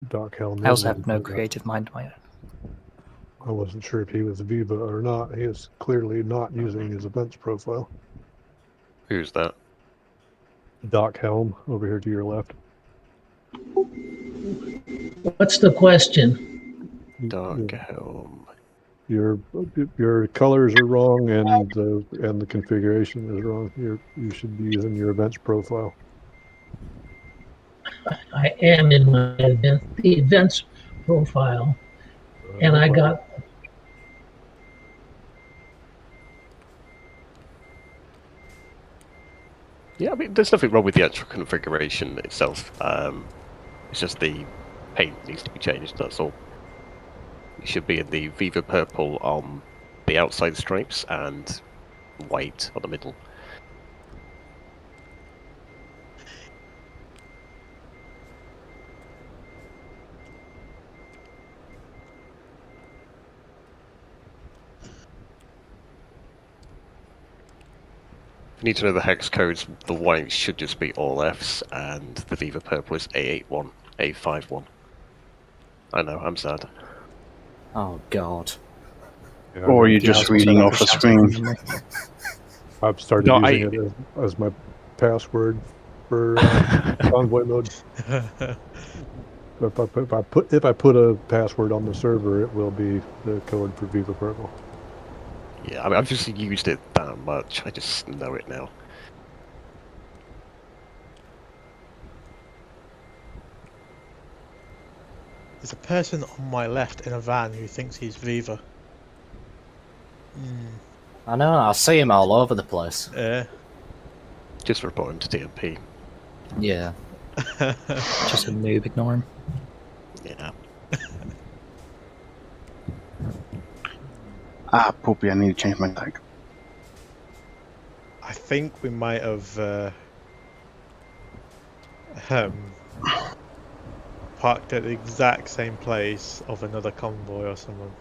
Doc Helm. I also have no creative mind of my own. I wasn't sure if he was Viva or not. He is clearly not using his events profile. Who's that? Doc Helm, over here to your left. What's the question? Dark Helm. Your colors are wrong, and the configuration is wrong. You should be using your events profile. I am in the events profile, and I got. Yeah, I mean, there's nothing wrong with the actual configuration itself. It's just the paint needs to be changed, that's all. It should be in the Viva purple on the outside stripes and white on the middle. If you need to know the hex codes, the white should just be all Fs, and the Viva purple is A81, A51. I know, I'm sad. Oh God. Yeah, Or you're just reading off a screen. I've started using it as my password for convoy mode. If I put a password on the server, it will be the code for Viva Purple. Yeah, I mean, I've just used it that much. I just know it now. There's a person on my left in a van who thinks he's Viva. I know, I see him all over the place. Yeah. Just report him to TMP. Yeah. Just a noob, ignore him. Yeah. Ah, poopy, I need to change my tag. I think we might have parked at the exact same place of another convoy or someone.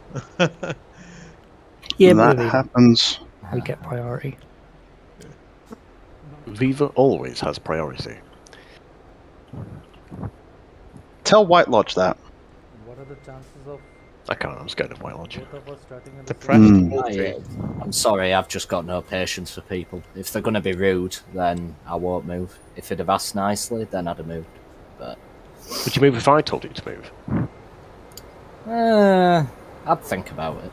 Yeah, that happens. We get priority. Viva always has priority. Tell White Lodge that. What are the chances of I can't, I'm scared of White Lodge. both of us starting in The the press I'm sorry, I've just got no patience for people. If they're going to be rude, then I won't move. If they'd have asked nicely, then I'd have moved. But Would you move if I told you to move? I'd think about it.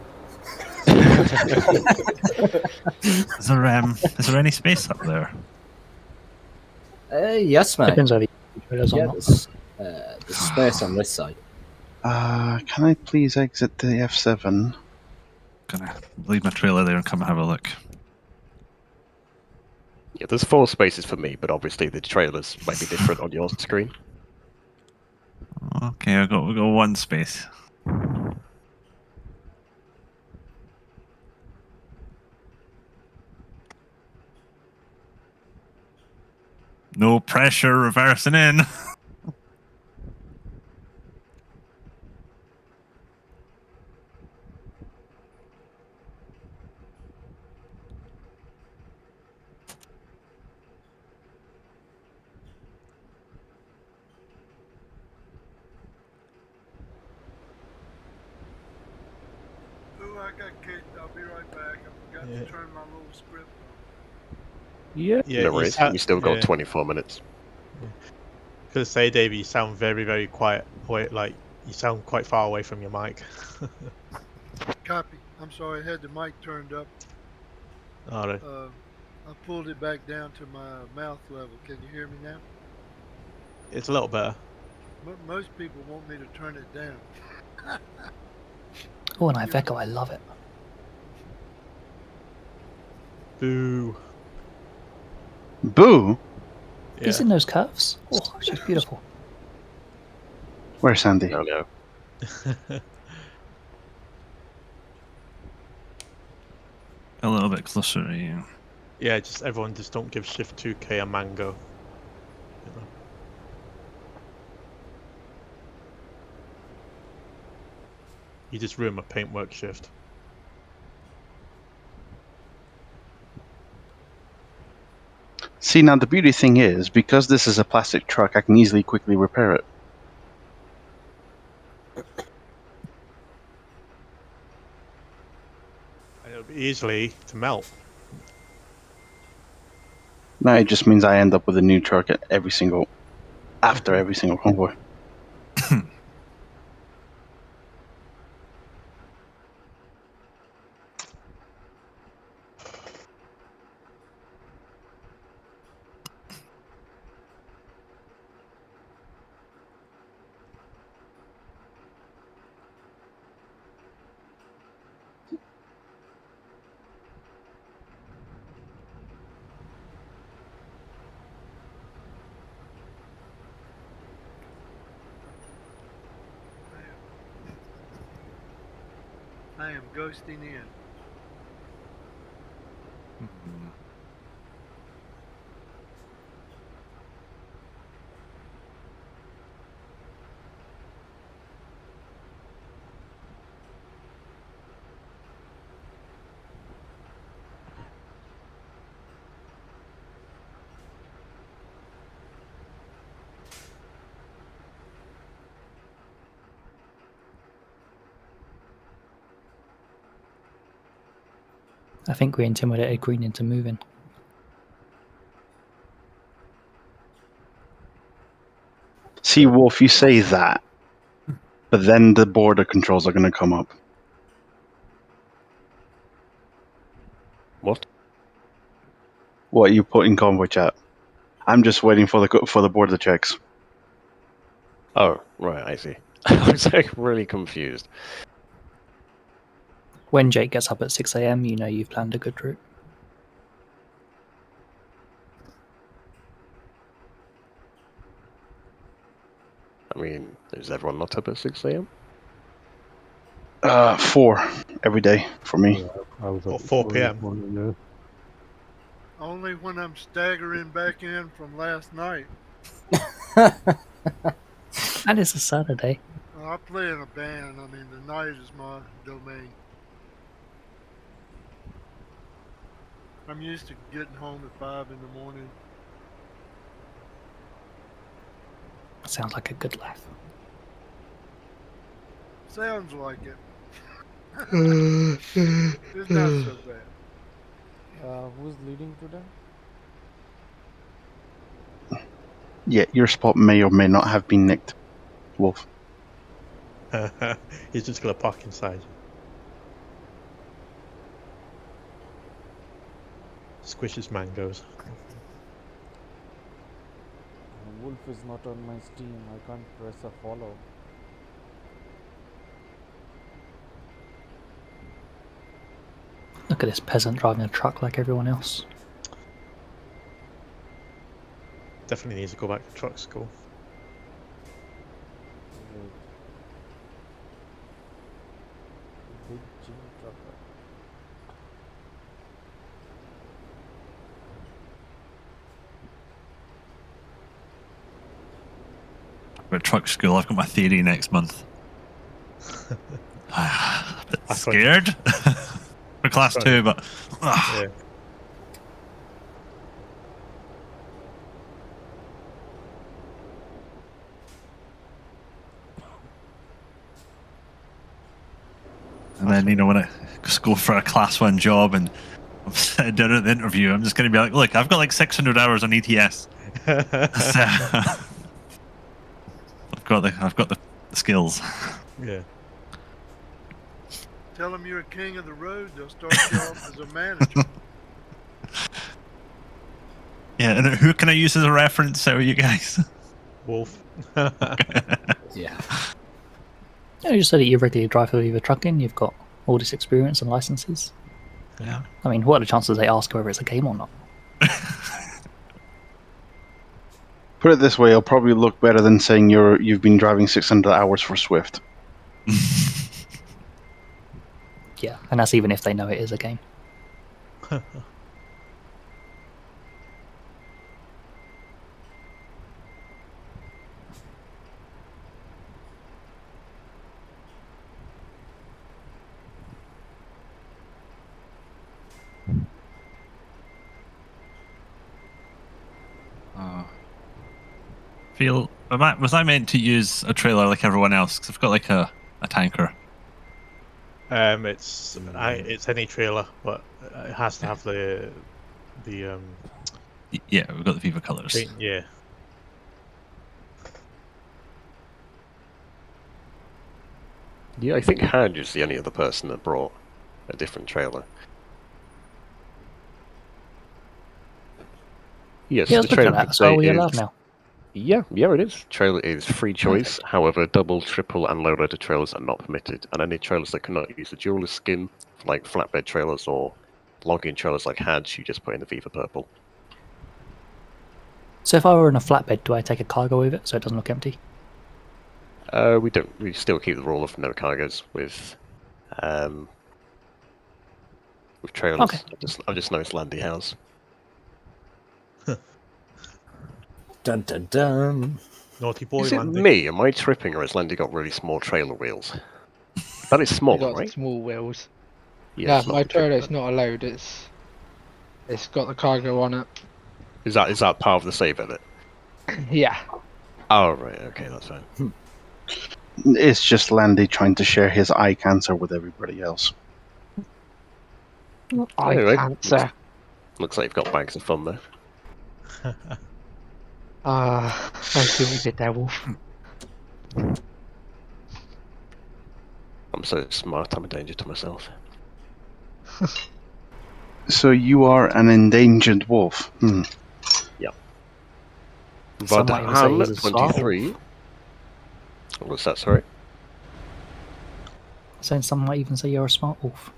Is there any space up there? Yes, mate. Depends on the Yeah, there's space on this side. Can I please exit the F7? Gonna leave my trailer there and come and have a look. Yeah, there's 4 spaces for me, but obviously the trailers might be different on your screen. Okay, we got 1 space. No pressure, reversing in. I got kicked. I'll be right back. I forgot to turn my little script on. Yeah, no worries. You still got 24 minutes. Gonna say, Dave, you sound very, very quiet. Wait, like you sound quite far away from your mic. Copy. I'm sorry, I had the mic turned up. Alright. I pulled it back down to my mouth level. Can you hear me now? It's a little better. Most people want me to turn it down. Oh, and Iveco, I love it. Boo. Boo? Yeah. Isn't those curves? Oh, she's beautiful. Where's Sandy? No, no. A little bit closer to you. Yeah, just everyone just don't give Shift 2K a mango. You know? You just ruin my paintwork shift. See, now the beauty thing is, because this is a plastic truck, I can easily quickly repair it. easily to melt. No, it just means I end up with a new truck at after every single convoy. I am ghosting in. I think we intimidated Green into moving. See, Wolf, you say that, but then the border controls are going to come up. What? What you put in convoy chat? I'm just waiting for the border checks. Oh, right, I see. I was like really confused. When Jake gets up at 6 a.m, you know you've planned a good route. I mean, is everyone not up at 6 a.m.? 4 every day for me. Yeah, I was up Or at 4 this p.m. morning, yeah. Only when I'm staggering back in from last night. And it's a Saturday. Well, I play in a band. I mean, the night is my domain. I'm used to getting home at 5 in the morning. Sounds like a good life. Sounds like it. It's not so bad. Who's leading today? Yeah, your spot may or may not have been nicked, Wolf. He's just gonna park inside. Squishes mangoes. Wolf is not on my Steam. I can't press a follow. Look at this peasant driving a truck like everyone else. Definitely needs to go back to truck school. Wait. Big Jim trucker. At truck school, I've got my theory next month. A bit I thought- scared for class Sorry. 2, but Yeah. and then when I just go for a class 1 job and I'm sitting down at the interview, I'm just going to be like, look, I've got like 600 hours on ETS. So, I've got the skills. Yeah. Tell them you're a king of the road. They'll start you off as a manager. Yeah, and who can I use as a reference out of you guys? Wolf. Yeah. You just said that you regularly drive for Viva Trucking. You've got all this experience and licenses. Yeah. I mean, what are the chances they ask whether it's a game or not? Put it this way, it'll probably look better than saying you've been driving 600 hours for Swift. Yeah, and that's even if they know it is a game. Was I meant to use a trailer like everyone else? Because I've got like a tanker. It's any trailer, but it has to have the Yeah, we've got the Viva colours. yeah. Yeah, I think Hadge is the only other person that brought a different trailer. Yes, Yeah, I the was looking trailer at that. So are we is- allowed now? Yeah, it is. Trailer is free choice. However, double, triple, and low-loader trailers are not permitted, and any trailers that cannot use the dual skin, like flatbed trailers or logging trailers like Hadge, you just put in the Viva purple. So if I were in a flatbed, do I take a cargo with it so it doesn't look empty? We don't. We still keep the rule of no cargoes with trailers. Okay. I've just noticed Landy House. Dun dun dun. Naughty boy, Is it Landy. me? Am I tripping, or has Landy got really small trailer wheels? That is small, got right? small wheels. Yeah, Yeah, it's not my the trip trailer's then. not allowed. It's got the cargo on it. Is that part of the save edit? Yeah. Oh right, okay, that's fine. It's just Landy trying to share his eye cancer with everybody else. Anyway, Cancer. Looks like you've got bags of fun there. Thank you, the devil. I'm so smart, I'm a danger to myself. So you are an endangered wolf. Some might even say he's a Vadhan smart 23. What's that, sorry? Saying some might even say you're a smart wolf.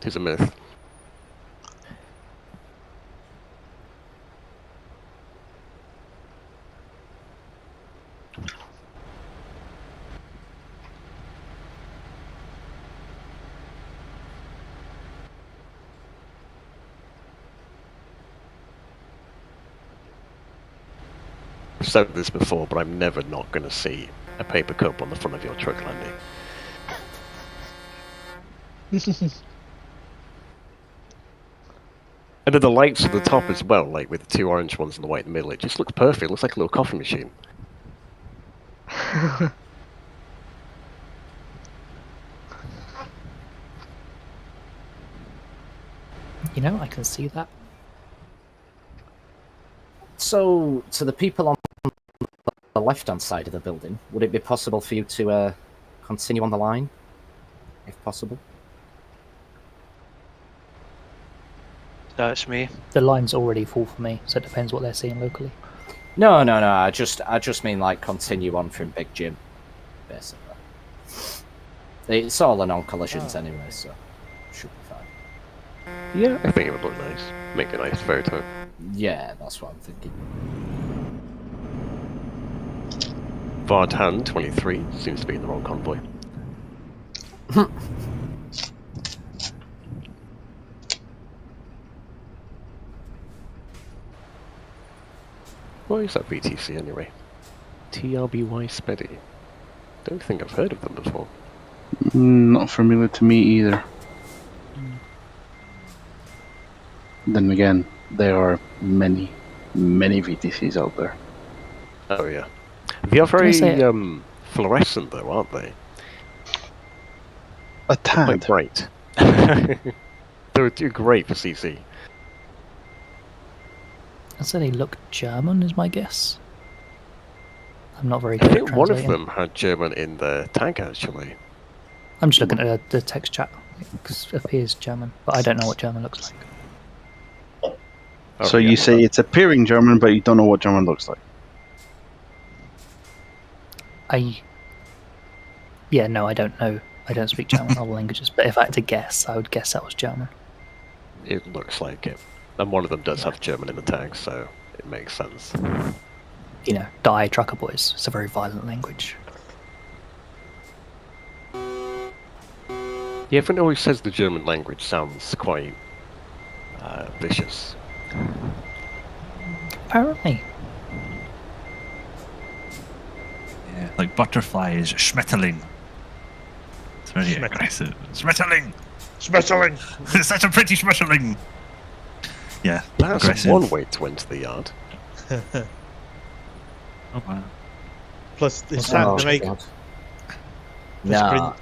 It is a myth. I've said this before, but I'm never not going to see a paper cup on the front of your truck, Landy. And then the lights at the top as well, like with the two orange ones and the white in the middle, it just looks perfect. It looks like a little coffee machine. You know, I can see that. So, to the people on the left-hand side of the building, would it be possible for you to continue on the line, if possible? That's me. The line's already full for me, so it depends what they're seeing locally. No. I just mean like continue on from Big Jim, basically. It's all a non-collisions anyway, so should be fine. Yeah, I think it would look nice. Make a nice photo. Yeah, that's what I'm thinking. Vadhan 23 seems to be in the wrong convoy. What is that VTC anyway? TRBY Speddy. Don't think I've heard of them before. Not familiar to me either. Then again, there are many VTCs out there. Oh yeah. They are very say fluorescent though, aren't they? A Quite tad. bright. They're too great for CC. I'd say they look German, is my guess. I'm not very I good at think one of translating. them had German in the tag actually. I'm just looking at the text chat. It appears German, but I don't know what German looks like. Oh, So yeah, you say it's appearing German, but you don't know what German looks like. Yeah, no, I don't know. I don't speak German or languages, but if I had to guess, I would guess that was German. It looks like it. And one of them does have German in the tag, so it makes sense. You know, die trucker boys. It's a very violent language. Yeah, everyone always says the German language sounds quite vicious. Apparently. Yeah, like butterfly is Schmetterling. It's very aggressive. Schmetterling! Schmetterling! It's such a pretty Schmetterling! Yeah, That's aggressive. one way to enter the yard. Oh, wow. Plus, it's time to make. Nah.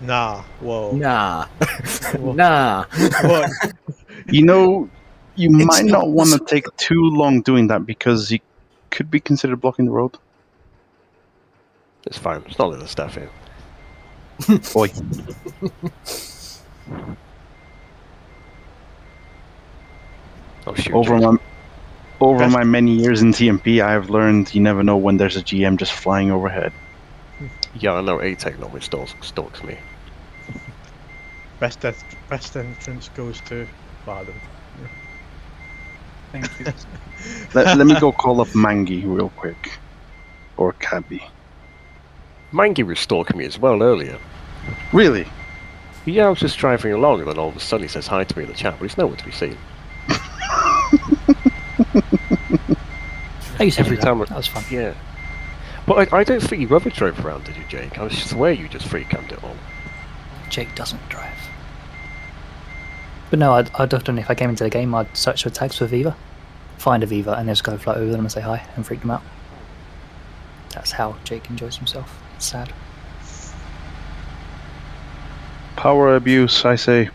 Nah. Whoa. Nah. Nah. What? You know, you It's might not not want to possible. take too long doing that because you could be considered blocking the road. It's fine. It's not little stuff here. Boy, Oh shoot! over Jake. my many years in TMP, I have learned you never know when there's a GM just flying overhead. Yeah, I know A-Tech normally stalks me. Best entrance goes to Varden. Thank you. Let me go call up Mangi real quick, or Cabby. Mangi was stalking me as well earlier. Really? Yeah, I was just driving along, and then all of a sudden he says hi to me in the chat, but he's nowhere to be seen. I used to Every do time that. That was fun. Yeah. But I don't think you ever drove around, did you, Jake? I swear you just free cammed it all. Jake doesn't drive. But no, I'd often, if I came into the game, I'd search for tags for Viva, find a Viva, and just go float over them and say hi and freak them out. That's how Jake enjoys himself. It's sad. Power abuse, I say.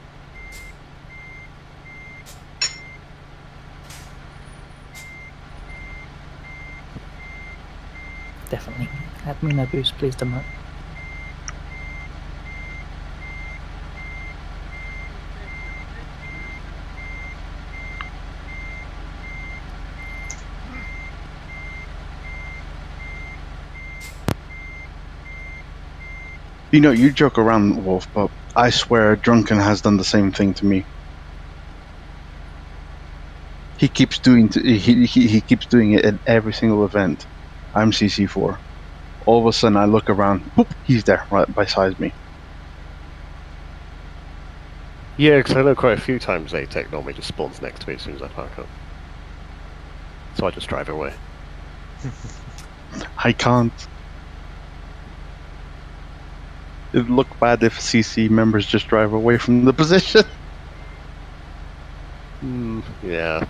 Definitely. Admin abuse, please don't. You know, you joke around, Wolf, but I swear Drunken has done the same thing to me. He keeps doing he keeps doing it at every single event. I'm CC4. All of a sudden, I look around. Boop, he's there, right beside me. Yeah, because I know quite a few times A-Tech normally just spawns next to me as soon as I park up. So I just drive away. I can't. It'd look bad if CC members just drive away from the position. Yeah.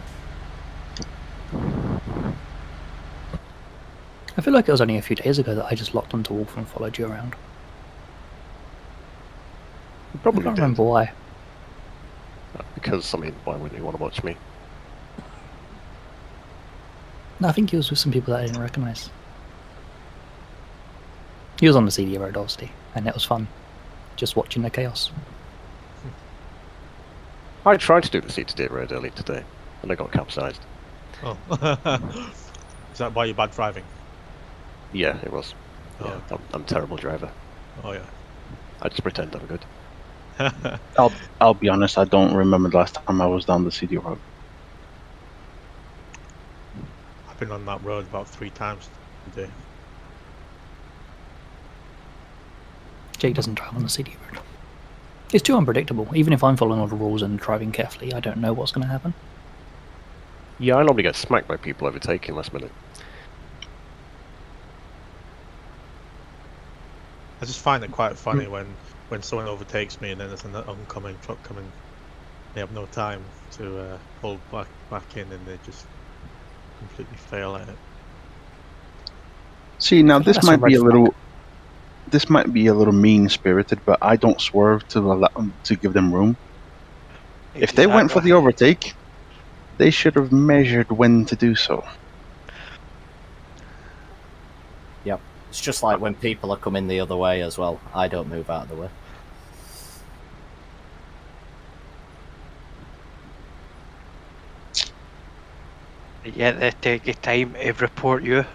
I feel like it was only a few days ago that I just locked onto Wolf and followed you around. You probably I can't did. remember why. Because, I mean, why wouldn't you want to watch me? No, I think he was with some people that I didn't recognise. He was on the CD road, obviously, and it was fun, just watching the chaos. I tried to do the C-to-D road earlier today, and I got capsized. Oh. Is that why you're bad driving? Yeah, it was. Oh. Yeah, I'm a terrible driver. Oh yeah. I just pretend I'm good. I'll be honest. I don't remember the last time I was down the CD road. I've been on that road about 3 times today. Jake doesn't drive on the CD road. It's too unpredictable. Even if I'm following all the rules and driving carefully, I don't know what's going to happen. Yeah, I normally get smacked by people overtaking last minute. I just find it quite funny when someone overtakes me and then there's an oncoming truck coming. They have no time to pull back in and they just completely fail at it. See, now this That's might a be red a little. This might be a little mean-spirited, but I don't swerve to give them room. If they went for the overtake, they should have measured when to do so. Yep. It's just like when people are coming the other way as well. I don't move out of the way. Yeah, they take your time to report you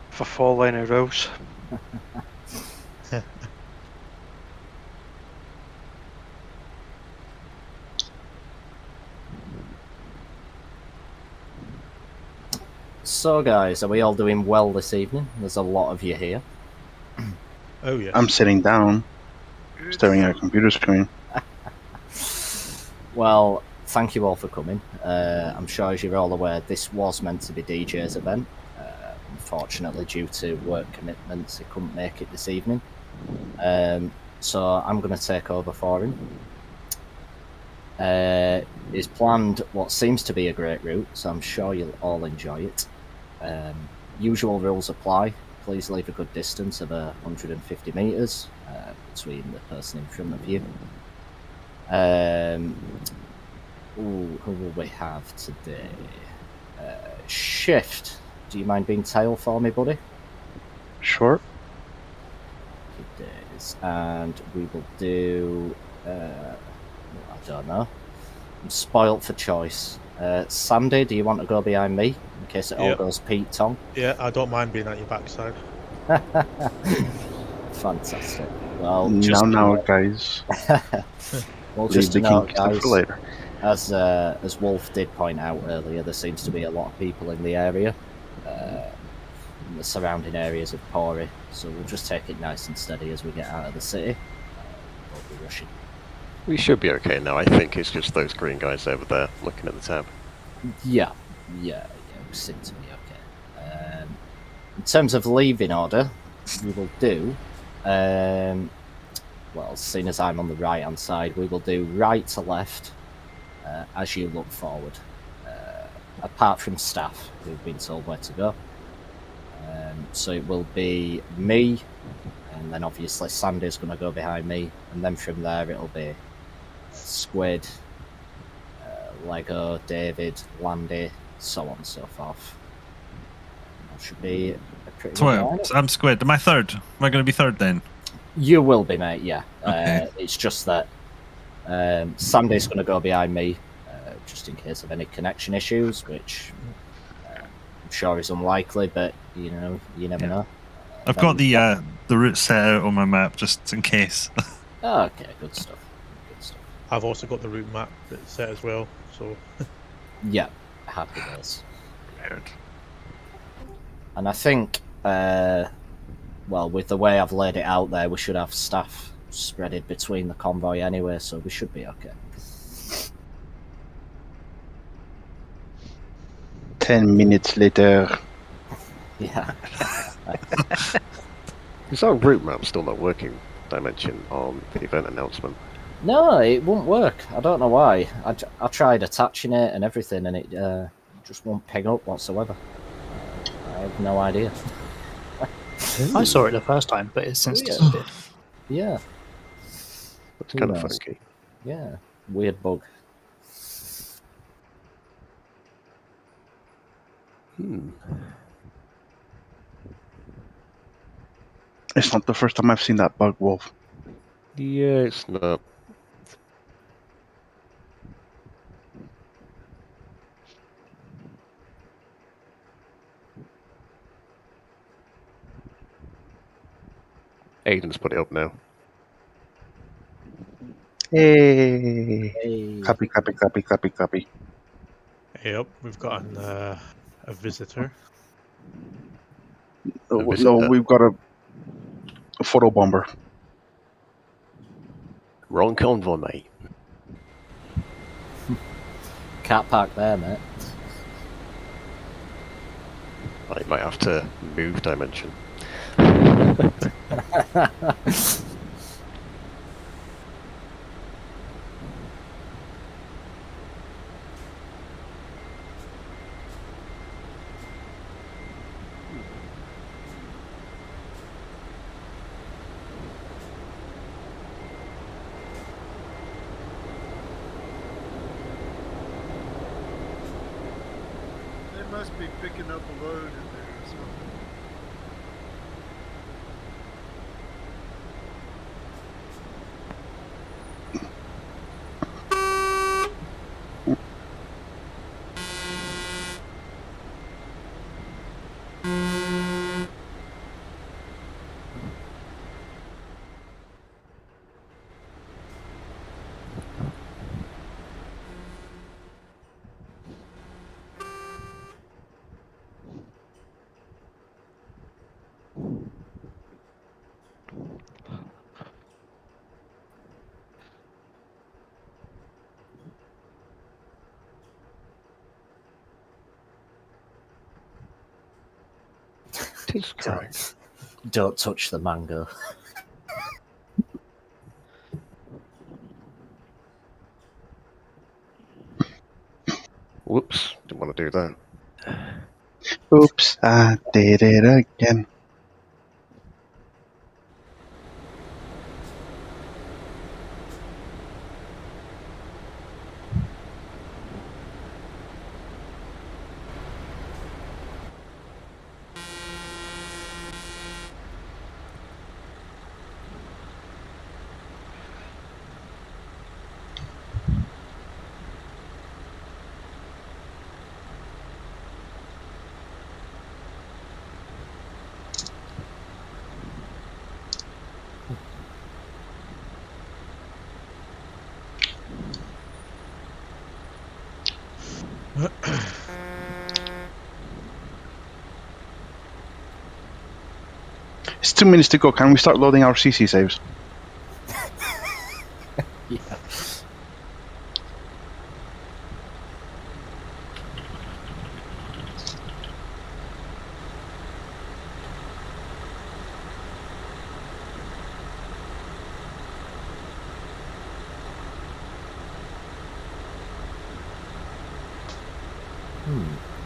for following the rules. So guys, are we all doing well this evening? There's a lot of you here. Oh yes. I'm sitting down, staring at a computer screen. Well, thank you all for coming. I'm sure as you're all aware, this was meant to be DJ's event. Unfortunately, due to work commitments, he couldn't make it this evening. So I'm going to take over for him. He's planned what seems to be a great route, so I'm sure you'll all enjoy it. Usual rules apply. please leave a good distance of 150 meters between the person in front of you. Who will we have today? Shift. Do you mind being tail for me, buddy? Sure. It is. And we will do... I don't know. I'm spoilt for choice. Sandy, do you want to go behind me in case it all goes Pete Tong? Yeah, I don't mind being at your backside. Fantastic. Well, now, guys. Well, Leave just the to note, kinky stuff guys, for later. as Wolf did point out earlier, there seems to be a lot of people in the area, in the surrounding areas of Pori, so we'll just take it nice and steady as we get out of the city. We'll be rushing. We should be okay now. I think it's just those green guys over there looking at the tab. Yeah, we seem to be okay. In terms of leaving order, we will do, well, seeing as I'm on the right-hand side, we will do right to left as you look forward, apart from staff who've been told where to go. So it will be me, and then obviously Sandy's going to go behind me, and then from there it'll be Squid, Lego, David, Landy, so on and so forth. That should be a pretty good line. I'm Squid. Am I third? Am I going to be third then? You will be, mate, yeah. Okay. It's just that Sandy's going to go behind me, just in case of any connection issues, which I'm sure is unlikely, but, you know, you never know. I've got the route set out on my map just in case. Okay, good stuff. I've also got the route map that's set as well, so... Yeah, happy days. And I think, well, with the way I've laid it out there, we should have staff spreaded between the convoy anyway, so we should be okay. 10 minutes later. Yeah. Is our route map still not working, Dimension, on the event announcement? No, it won't work. I don't know why. I tried attaching it and everything, and it just won't ping up whatsoever. I have no idea. I saw it the first time, but it's since disappeared. Yeah. That's kind of funky. Yeah. Weird bug. It's not the first time I've seen that bug, Wolf. Yeah, it's not. Aiden's put it up now. Hey. Copy. Yep, we've got a visitor. No, we've got a photo bomber. Wrong convoy, mate. Cat park there, mate. I might have to move Dimension. They must be picking up a load in there or something. Don't touch the mango. Whoops, didn't want to do that. Oops, I did it again. It's 2 minutes to go. Can we start loading our CC saves? Yeah.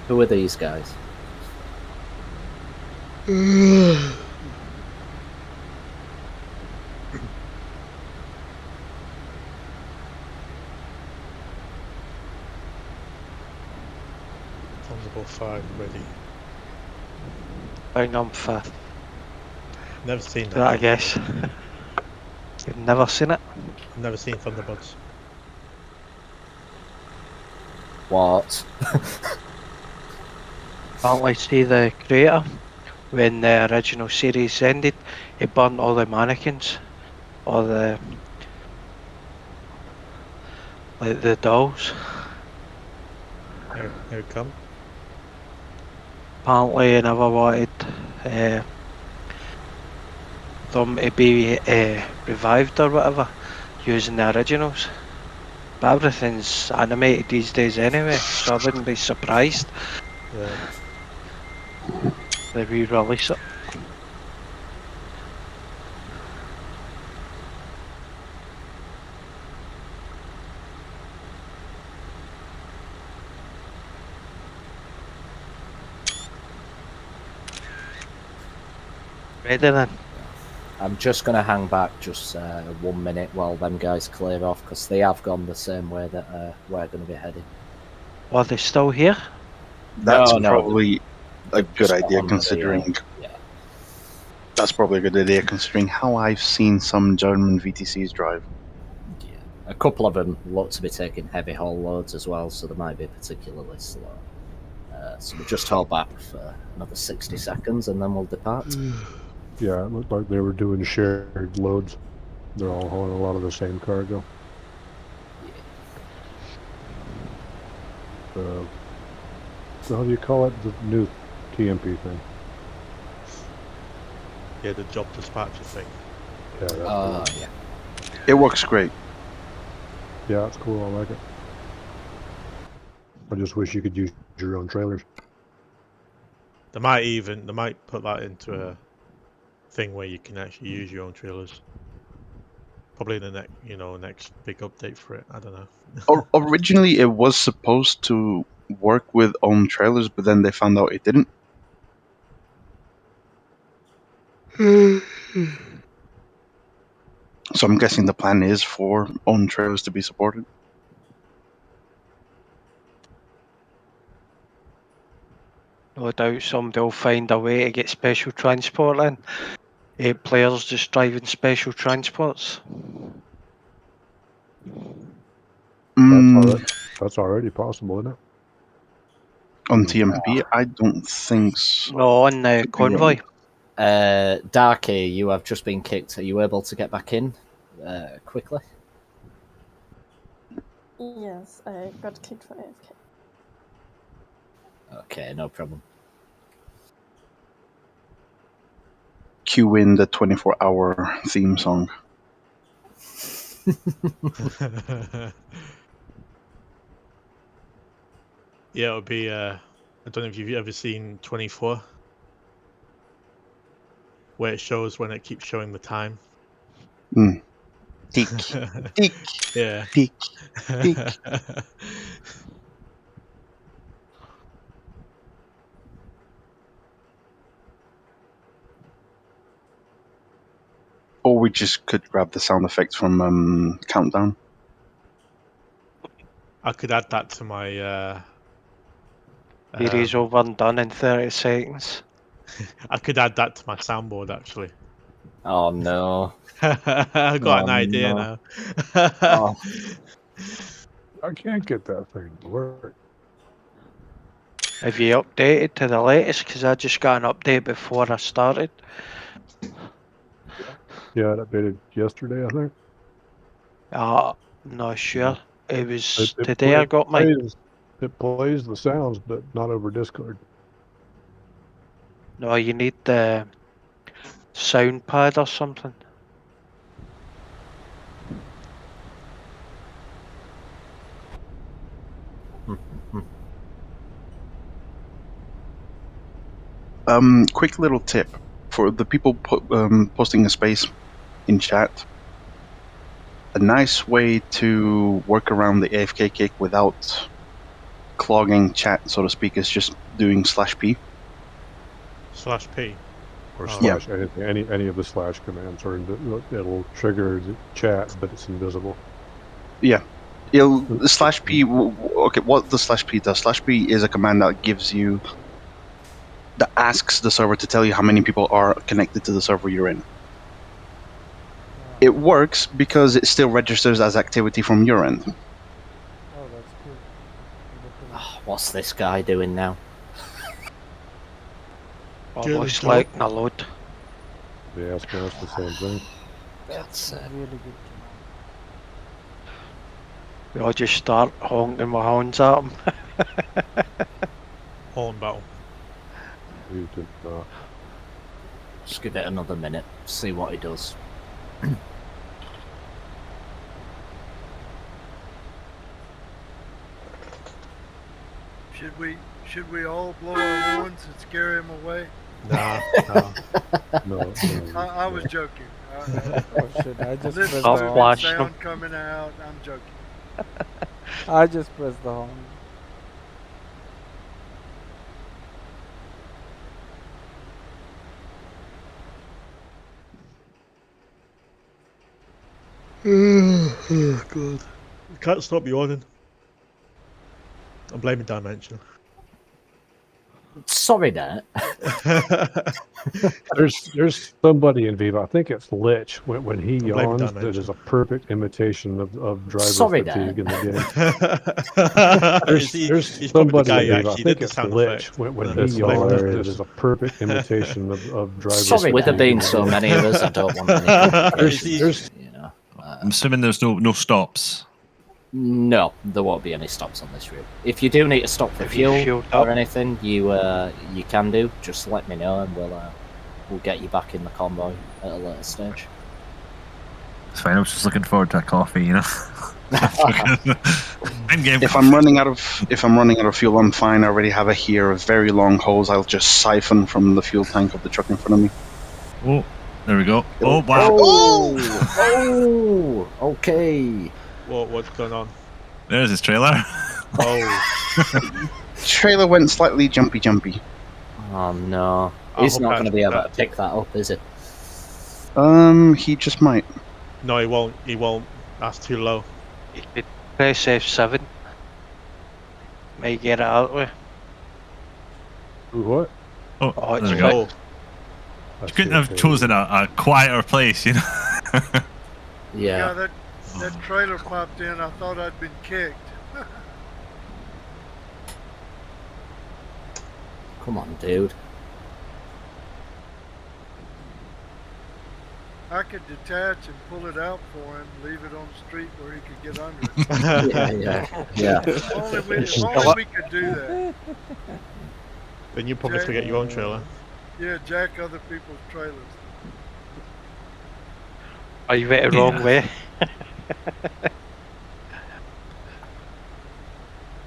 Who are these guys? Vulnerable 5 ready. I think I'm 5th. Never seen that. That, I guess. You've never seen it? Never seen Thunderbuds. What? Apparently, see the creator, when the original series ended, he burnt all the mannequins, all the like the dolls. How come? Apparently, he never wanted them to be revived or whatever, using the originals. But everything's animated these days anyway, so I wouldn't be surprised they re-release it. Ready then? I'm just going to hang back just 1 minute while them guys clear off, because they have gone the same way that we're going to be heading. Are they still here? That's No, probably a they've good just got idea on with the, considering. yeah. That's probably a good idea considering how I've seen some German VTCs drive. Yeah. A couple of them look to be taking heavy haul loads as well, so they might be particularly slow. So we'll just hold back for another 60 seconds and then we'll depart. Yeah, it looked like they were doing shared loads. They're all hauling a lot of the same cargo. So how do you call it? The new TMP thing? Yeah, the job dispatcher thing. Yeah, that's cool. Yeah. It works great. Yeah, it's cool. I like it. I just wish you could use your own trailers. They might put that into a thing where you can actually use your own trailers. Probably the next big update for it. I don't know. Originally, it was supposed to work with own trailers, but then they found out it didn't. So I'm guessing the plan is for own trailers to be supported. No doubt somebody will find a way to get special transport in. 8 players just driving special transports. That's already possible, isn't it? On TMP, I don't think so. No, on the convoy. Darky, you have just been kicked. Are you able to get back in quickly? Yes, I got kicked for AFK. Okay, no problem. Cue in the 24-hour theme song. Yeah, it would be. I don't know if you've ever seen 24, where it shows when it keeps showing the time. Tick, tick, yeah. tick, tick. Or we just could grab the sound effects from Countdown. I could add that to my. Series over and done in 30 seconds. I could add that to my soundboard actually. Oh no! I got an idea now. Oh. I can't get that thing to work. Have you updated to the latest? Because I just got an update before I started. Yeah, it updated yesterday, I think. Not sure. It was today I got mine. It plays the sounds, but not over Discord. No, you need the sound pad or something. Quick little tip for the people posting a space in chat. A nice way to work around the AFK kick without clogging chat, so to speak, is just doing /p. /p. Or Oh. slash any of the slash commands, or it'll trigger the chat, but it's invisible. Yeah. It'll /p. Okay, what the /p does? /p is a command that asks the server to tell you how many people are connected to the server you're in. It works because it still registers as activity from your end. Oh, that's cool. What's this guy doing now? Almost like a load. They ask us the same thing. That's Really good to We all just start honking my horns at him. Horn battle. You did not. Just give it another minute, see what he does. Should we all blow our horns and scare him away? Nah. No. I was joking. Oh shit, I just Listen pressed to the the horn. sound coming out. I'm joking. I just pressed the horn. Oh, God. Can't stop yawning. I'm blaming Dimension. Sorry, Nat. There's somebody in Viva. I think it's Lich. When he blame yawns, Dimension. that is a perfect imitation of driver Sorry, fatigue in the game. There's he's probably the somebody guy in who Viva. I actually think did the it's sound Lich. effect. When That's he yawns, hilarious. that is a perfect imitation of driver Sorry, fatigue. with there being so many of us, I don't want any There's you know. I'm assuming there's no stops. No, there won't be any stops on this route. If you do need to stop for If you fuel fueled or up. anything, you can do. Just let me know, and we'll get you back in the convoy at a later stage. It's fine. I was just looking forward to a coffee, you know. In-game If I'm running out of fuel, I'm fine. I already have a here of very long hose. I'll just siphon from the fuel tank of the truck in front of me. Oh, there we go. Oh wow. Oh, okay. What's going on? There's his trailer. Oh. Trailer went slightly jumpy. Oh no. I He's hope not that's going to be able that. to pick that up, is it? He just might. No, he won't. He won't. That's too low. You could press F7. Might get it out of the way. what? Oh, it's there we right. go. You couldn't have chosen a quieter place, you know. Yeah, that trailer popped in. I thought I'd been kicked. Come on, dude. I could detach and pull it out for him, leave it on the street where he could get under it. Yeah. If only we could do that. Then you probably still get your own trailer. Yeah, jack other people's trailers. Oh, you went the wrong way.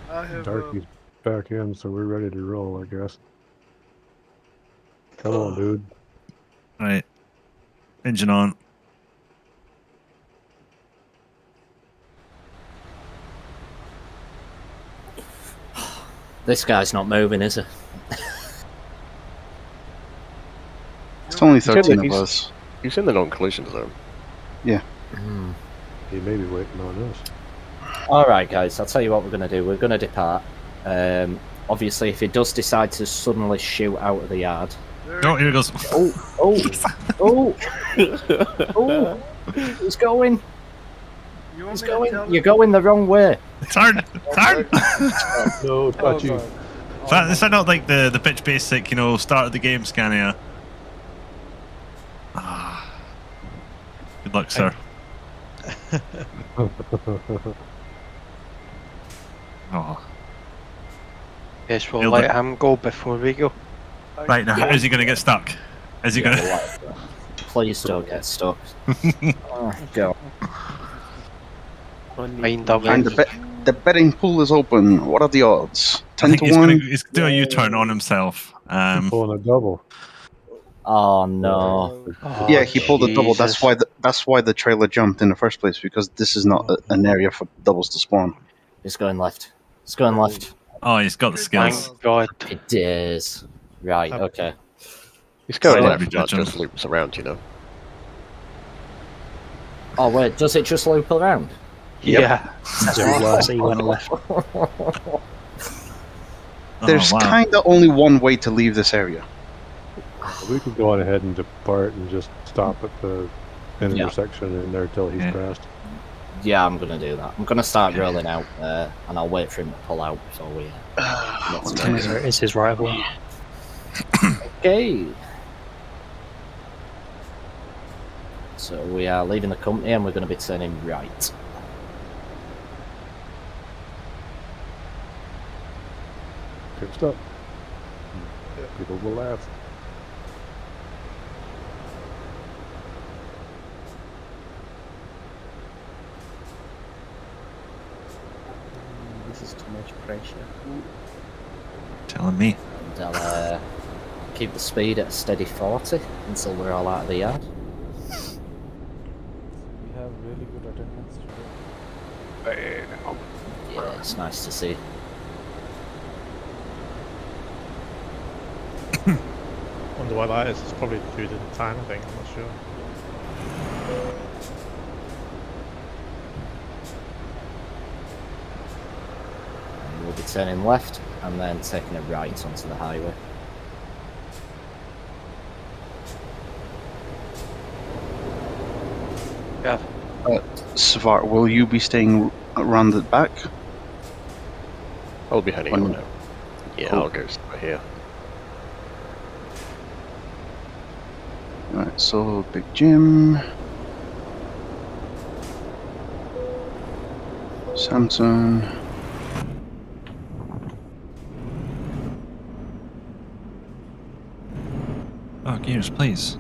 I have. Darky's back in, so we're ready to roll, I guess. Come on, dude. Right. Engine on. This guy's not moving, is he? It's only said 13 that of us. He's in the non-collision zone. Yeah. He may be waiting on us. Alright, guys, I'll tell you what we're going to do. We're going to depart. Obviously, if he does decide to suddenly shoot out of the yard. Oh, here he goes. Oh! He's going! He's going! You're going the wrong way! Turn! No, touch you. Is that not like the pitch basic, you know, start of the game scanner? Ah. Good luck, sir. Oh. Yes, we'll Nailed let it. him go before we go. Right now, how's he going to get stuck? Is he going to? Please don't get stuck. Oh, God. Mind of And the betting pool is open. What are the odds? I 10 think to he's 1? going to do a U-turn on himself. Pulling a double. Oh no! Oh, Yeah, he pulled a double. That's Jesus. why the trailer jumped in the first place, because this is not an area for doubles to spawn. He's going left. He's going left. Oh, he's got the skills. Thank God. It is. Right, okay. He's going So- left, that just loops around, you know. Oh wait, does it just loop around? Yeah. That's why I say he went left. There's wow. kind of only one way to leave this area. We could go on ahead and depart and just stop at the intersection in there till he's crashed. Yeah, I'm gonna do that. I'm gonna start rolling out, and I'll wait for him to pull out before we. It's his rival. Okay. So we are leaving the company, and we're going to be turning right. Good stuff. People will laugh. This is too much pressure. Telling me. And I'll keep the speed at a steady 40 until we're all out of the yard. We have really good attendance today. Yeah, it's nice to see. Wonder why that is. It's probably due to the time, I think. I'm not sure. And we'll be turning left and then taking a right onto the highway. Yeah. Svart, will you be staying around the back? I'll be heading on now. Yeah, Cool. I'll go start here. Alright, so big Jim. Samson. Oh, gears, please.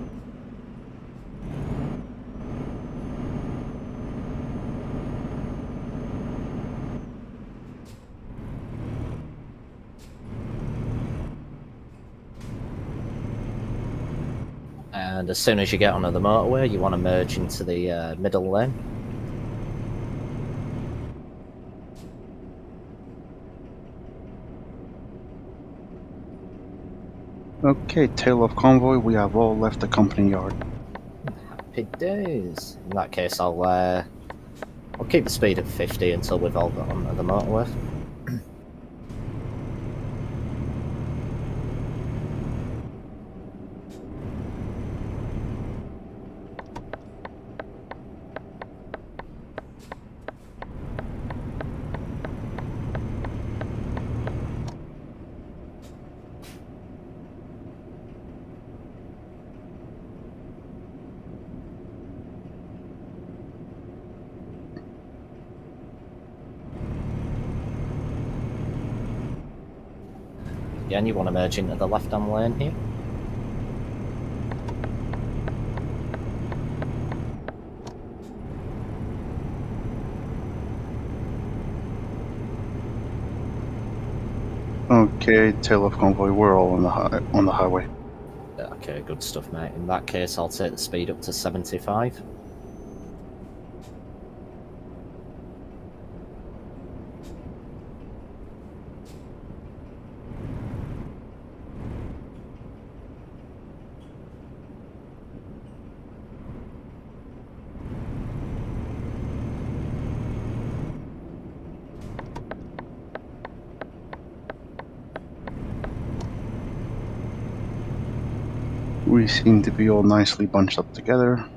And as soon as you get onto the motorway, you want to merge into the middle lane. Okay, tail of convoy, we have all left the company yard. Happy days. In that case, I'll keep the speed at 50 until we've all got onto the motorway. Again, you want to merge into the left-hand lane here. Okay, tail of convoy, we're all on the highway. Okay, good stuff, mate. In that case, I'll take the speed up to 75. We seem to be all nicely bunched up together.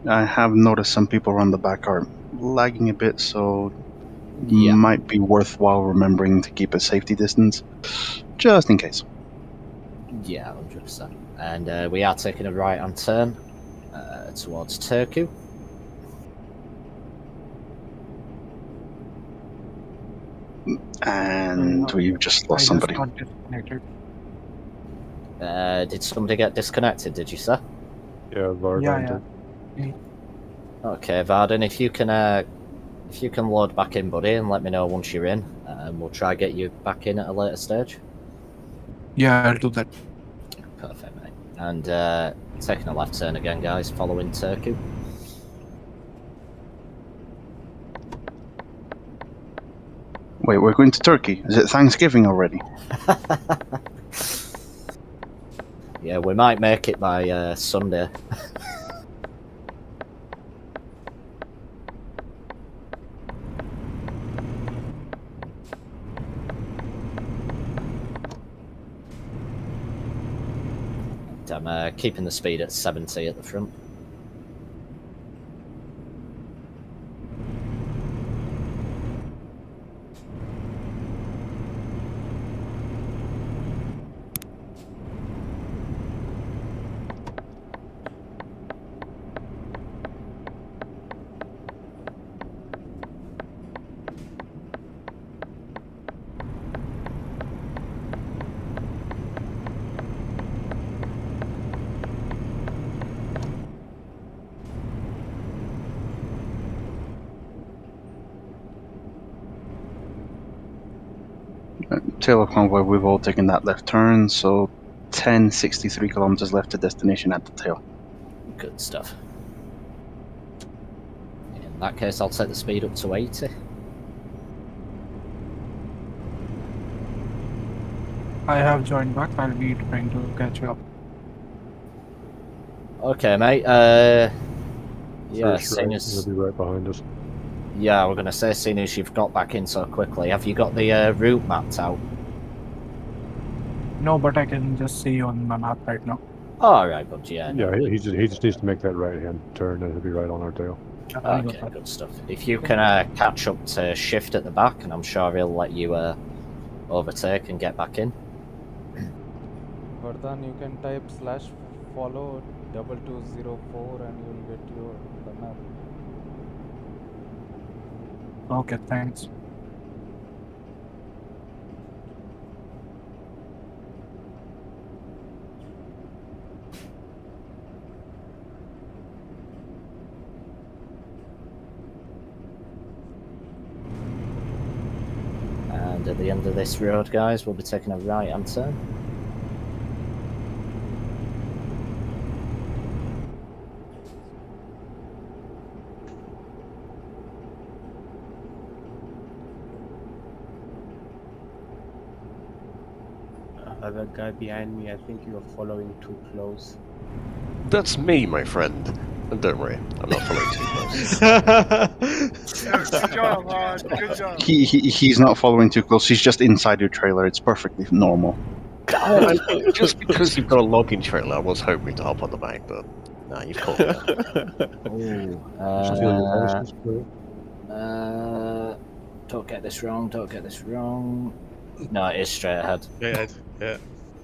I have noticed some people around the back are lagging a bit, so Yeah. might be worthwhile remembering to keep a safety distance, just in case. Yeah, 100%. And we are taking a right-hand turn towards Turku. And we've just lost somebody. got disconnected. Did somebody get disconnected, did you say? Yeah, Vardan did. Okay, Varden, if you can load back in, buddy, and let me know once you're in, and we'll try get you back in at a later stage. Yeah, I'll do that. Perfect, mate. And taking a left turn again, guys, following Turku. Wait, we're going to Turkey. Is it Thanksgiving already? Yeah, we might make it by Sunday. I'm keeping the speed at 70 at the front. Tail of convoy, we've all taken that left turn, so 63 kilometers left to destination at the tail. Good stuff. In that case, I'll take the speed up to 80. I have joined back. I'll be trying to catch you up. Okay, mate. Yeah, First right, he'll be right behind us. Yeah, we're going to say, seeing as you've got back in so quickly, have you got the route mapped out? No, but I can just see on my map right now. All right, but yeah. Yeah, he just needs to make that right-hand turn, and he'll be right on our tail. Okay, good stuff. If you can catch up to shift at the back, and I'm sure he'll let you overtake and get back in. Vardhan, you can type /follow 2204 and you'll get the map. Okay, thanks. And at the end of this road, guys, we'll be taking a right-hand turn. Other guy behind me, I think you are following too close. That's me, my friend. And don't worry, I'm not following too close. Good job, Rod. Good job. He's not following too close. He's just inside your trailer. It's perfectly normal. Just because you've got a logging trailer, I was hoping to hop on the back, but nah, you've caught me. Don't get this wrong. Don't get this wrong. No, it is straight ahead. Straight ahead. Yeah.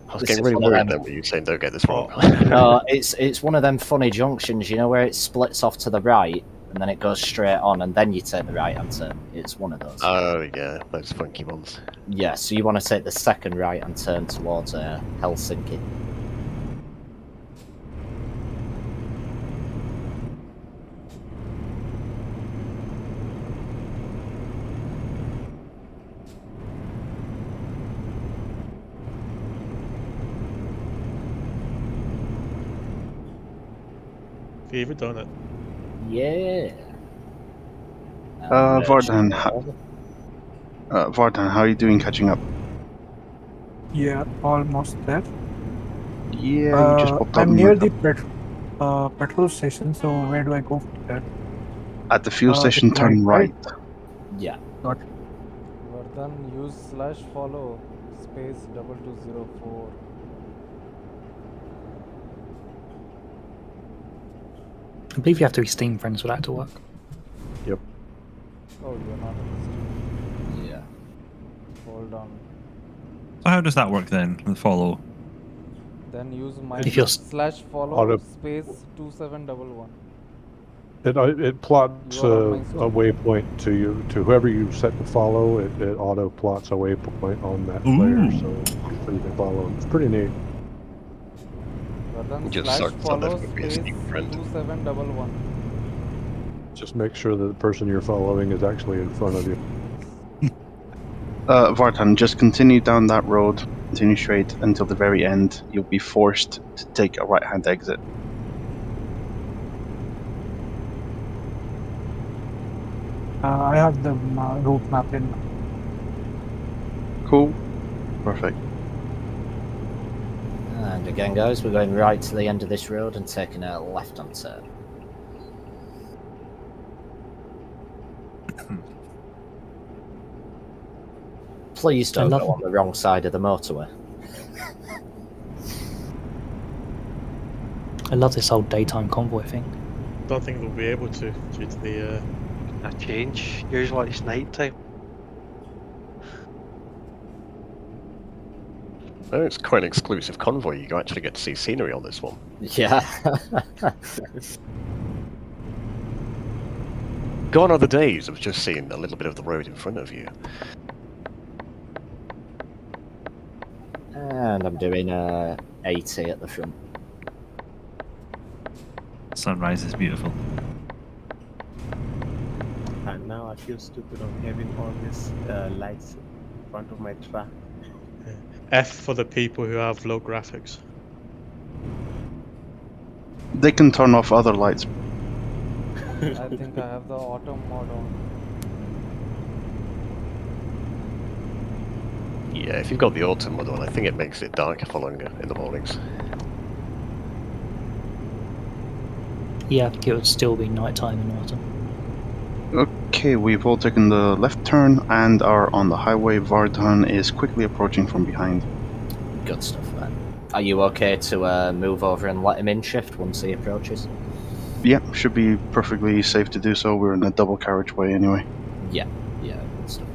I was getting really worried then when you were saying don't get this wrong. No, it's one of them funny junctions, you know, where it splits off to the right and then it goes straight on, and then you take the right-hand turn. It's one of those. Oh yeah, those funky ones. Yeah, so you want to take the second right-hand turn towards Helsinki. Favorite donut. Yeah. Vardan, Vardan, how are you doing catching up? Yeah, almost there. Yeah, you just popped up. I'm near the petrol station, so where do I go from there? At the fuel station, turn right. Yeah. Got it. Vardhan, use /follow space 2204. I believe you have to be Steam friends for that to work. Yep. Oh, you're not. Yeah. Hold on. So how does that work then? The follow. Then use If you're /follow auto- space 2711. It plots You are on my a waypoint to you, to whoever you set to follow. It auto plots a waypoint on that player, so you can follow him. It's pretty neat. Then Just sucks that /follow there's gonna be a space Steam friend. 2711. Just make sure that the person you're following is actually in front of you. Vartan, just continue down that road, continue straight until the very end. You'll be forced to take a right-hand exit. I have the route map in. Cool. Perfect. And again, guys, we're going right to the end of this road and taking a left-hand turn. Please don't go on the wrong side of the motorway. I love this whole daytime convoy thing. Don't think they'll be able to due to the. A change. Usually it's night time. Oh, it's quite an exclusive convoy. You actually get to see scenery on this one. Yeah. Gone are the days of just seeing a little bit of the road in front of you. And I'm doing 80 at the front. Sunrise is beautiful. And now I feel stupid on having all these lights in front of my truck. F for the people who have low graphics. They can turn off other lights. I think I have the auto mode on. Yeah, if you've got the autumn mode on, I think it makes it darker for longer in the mornings. Yeah, I think it would still be nighttime in autumn. Okay, we've all taken the left turn and are on the highway. Vartan is quickly approaching from behind. Good stuff, man. Are you okay to move over and let him in shift once he approaches? Yeah, should be perfectly safe to do so. We're in a double carriageway anyway. Yeah, good stuff.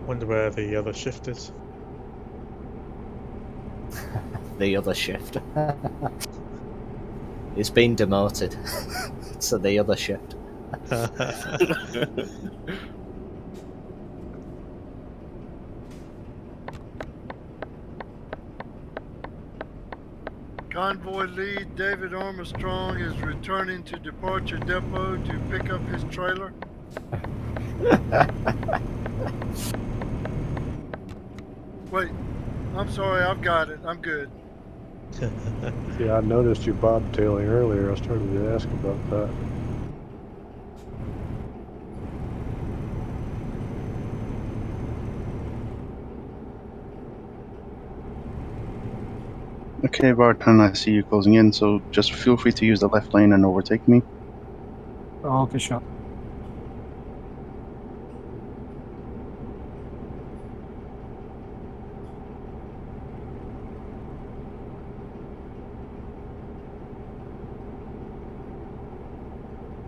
Wonder where the other shift is. The other shift. It's been demoted to the other shift. Convoy lead David Armstrong is returning to departure depot to pick up his trailer. Wait, I'm sorry, I've got it. I'm good. Yeah, I noticed you bobtailing earlier. I started to ask about that. Okay, Vartan, I see you closing in, so just feel free to use the left lane and overtake me. Okay, sure.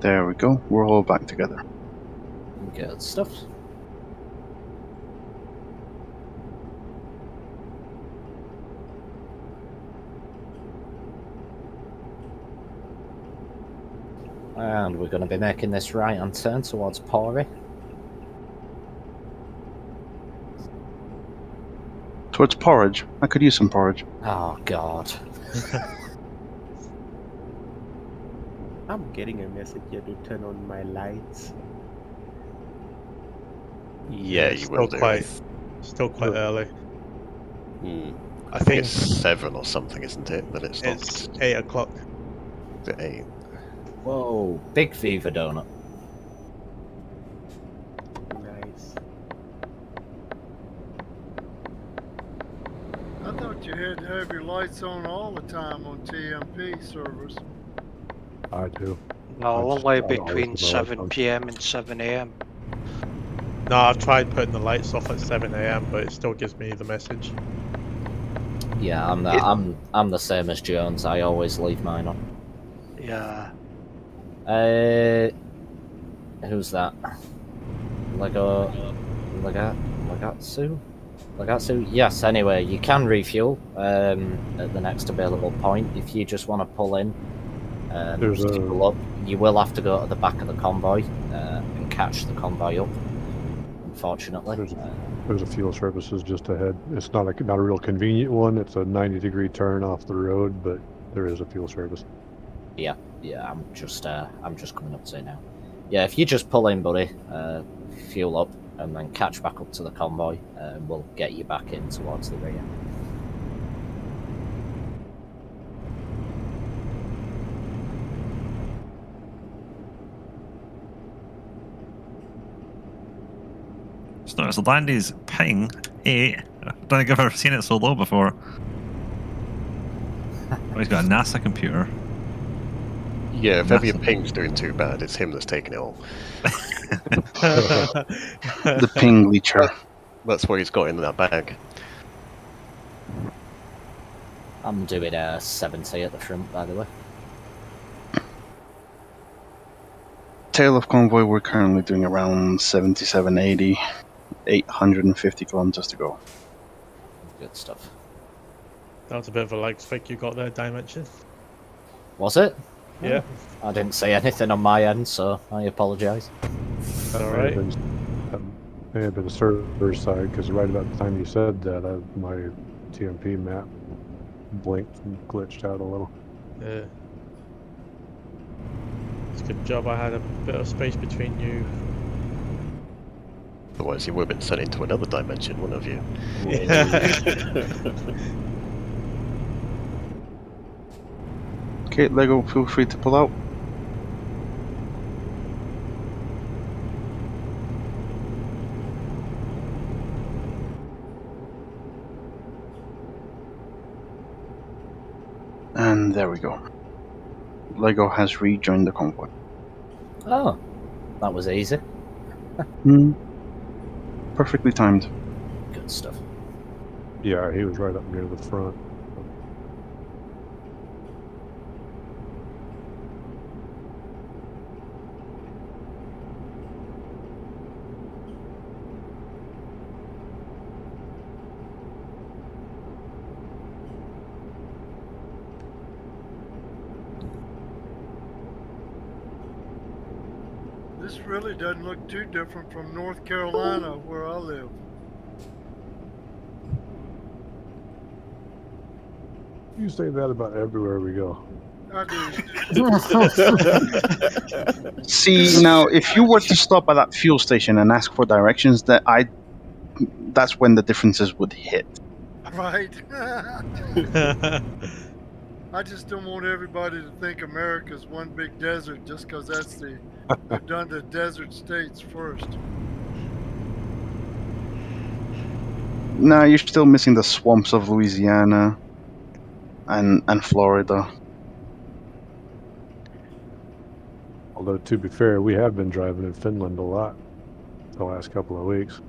There we go. We're all back together. Good stuff. And we're going to be making this right-hand turn towards Pori. Towards porridge. I could use some porridge. Oh, God. I'm getting a message here to turn on my lights. Yeah, you will do. Still quite early. I think it's 7 or something, isn't it? That it's It's 8 o'clock. Is it 8? Whoa, big Viva donut. Nice. I thought you had to have your lights on all the time on TMP servers. I do. No, I'd only always between put my lights 7 on. PM and 7 AM. No, I've tried putting the lights off at 7 AM, but it still gives me the message. Yeah, I'm the same as Jones. I always leave mine on. Yeah. Who's that? Lagatsu? Yes, anyway, you can refuel at the next available point. If you just want to pull in, fuel up, you will have to go to the back of the convoy and catch the convoy up, unfortunately. There's a fuel services just ahead. It's not a real convenient one. It's a 90-degree turn off the road, but there is a fuel service. Yeah, I'm just coming up to it now. Yeah, if you just pull in, buddy, fuel up, and then catch back up to the convoy, we'll get you back in towards the rear. Just noticed Landy's ping 8. I don't think I've ever seen it so low before. Oh, he's got a NASA computer. Yeah, if ever your ping's doing too bad, it's him that's taking it all. The ping leecher. That's what he's got in that bag. I'm doing 70 at the front, by the way. Tail of convoy, we're currently doing around 77, 80, 850 kilometers to go. Good stuff. That was a bit of a lag spike you got there, Dimension. Was it? Yeah. I didn't say anything on my end, so I apologise. That's alright. That may have been the server side, because right about the time you said that, my TMP map blinked and glitched out a little. Yeah. It's a good job I had a bit of space between you. Otherwise, you would have been sent into another dimension, wouldn't have you? Okay, Lego, feel free to pull out. And there we go. Lego has rejoined the convoy. Oh, that was easy. Perfectly timed. Good stuff. Yeah, he was right up near the front. This really doesn't look too different from North Carolina, where I live. You say that about everywhere we go. I do. See, now, if you were to stop at that fuel station and ask for directions, that's when the differences would hit. Right. I just don't want everybody to think America's one big desert just because they've done the desert states first. No, you're still missing the swamps of Louisiana and Florida. Although, to be fair, we have been driving in Finland a lot the last couple of weeks.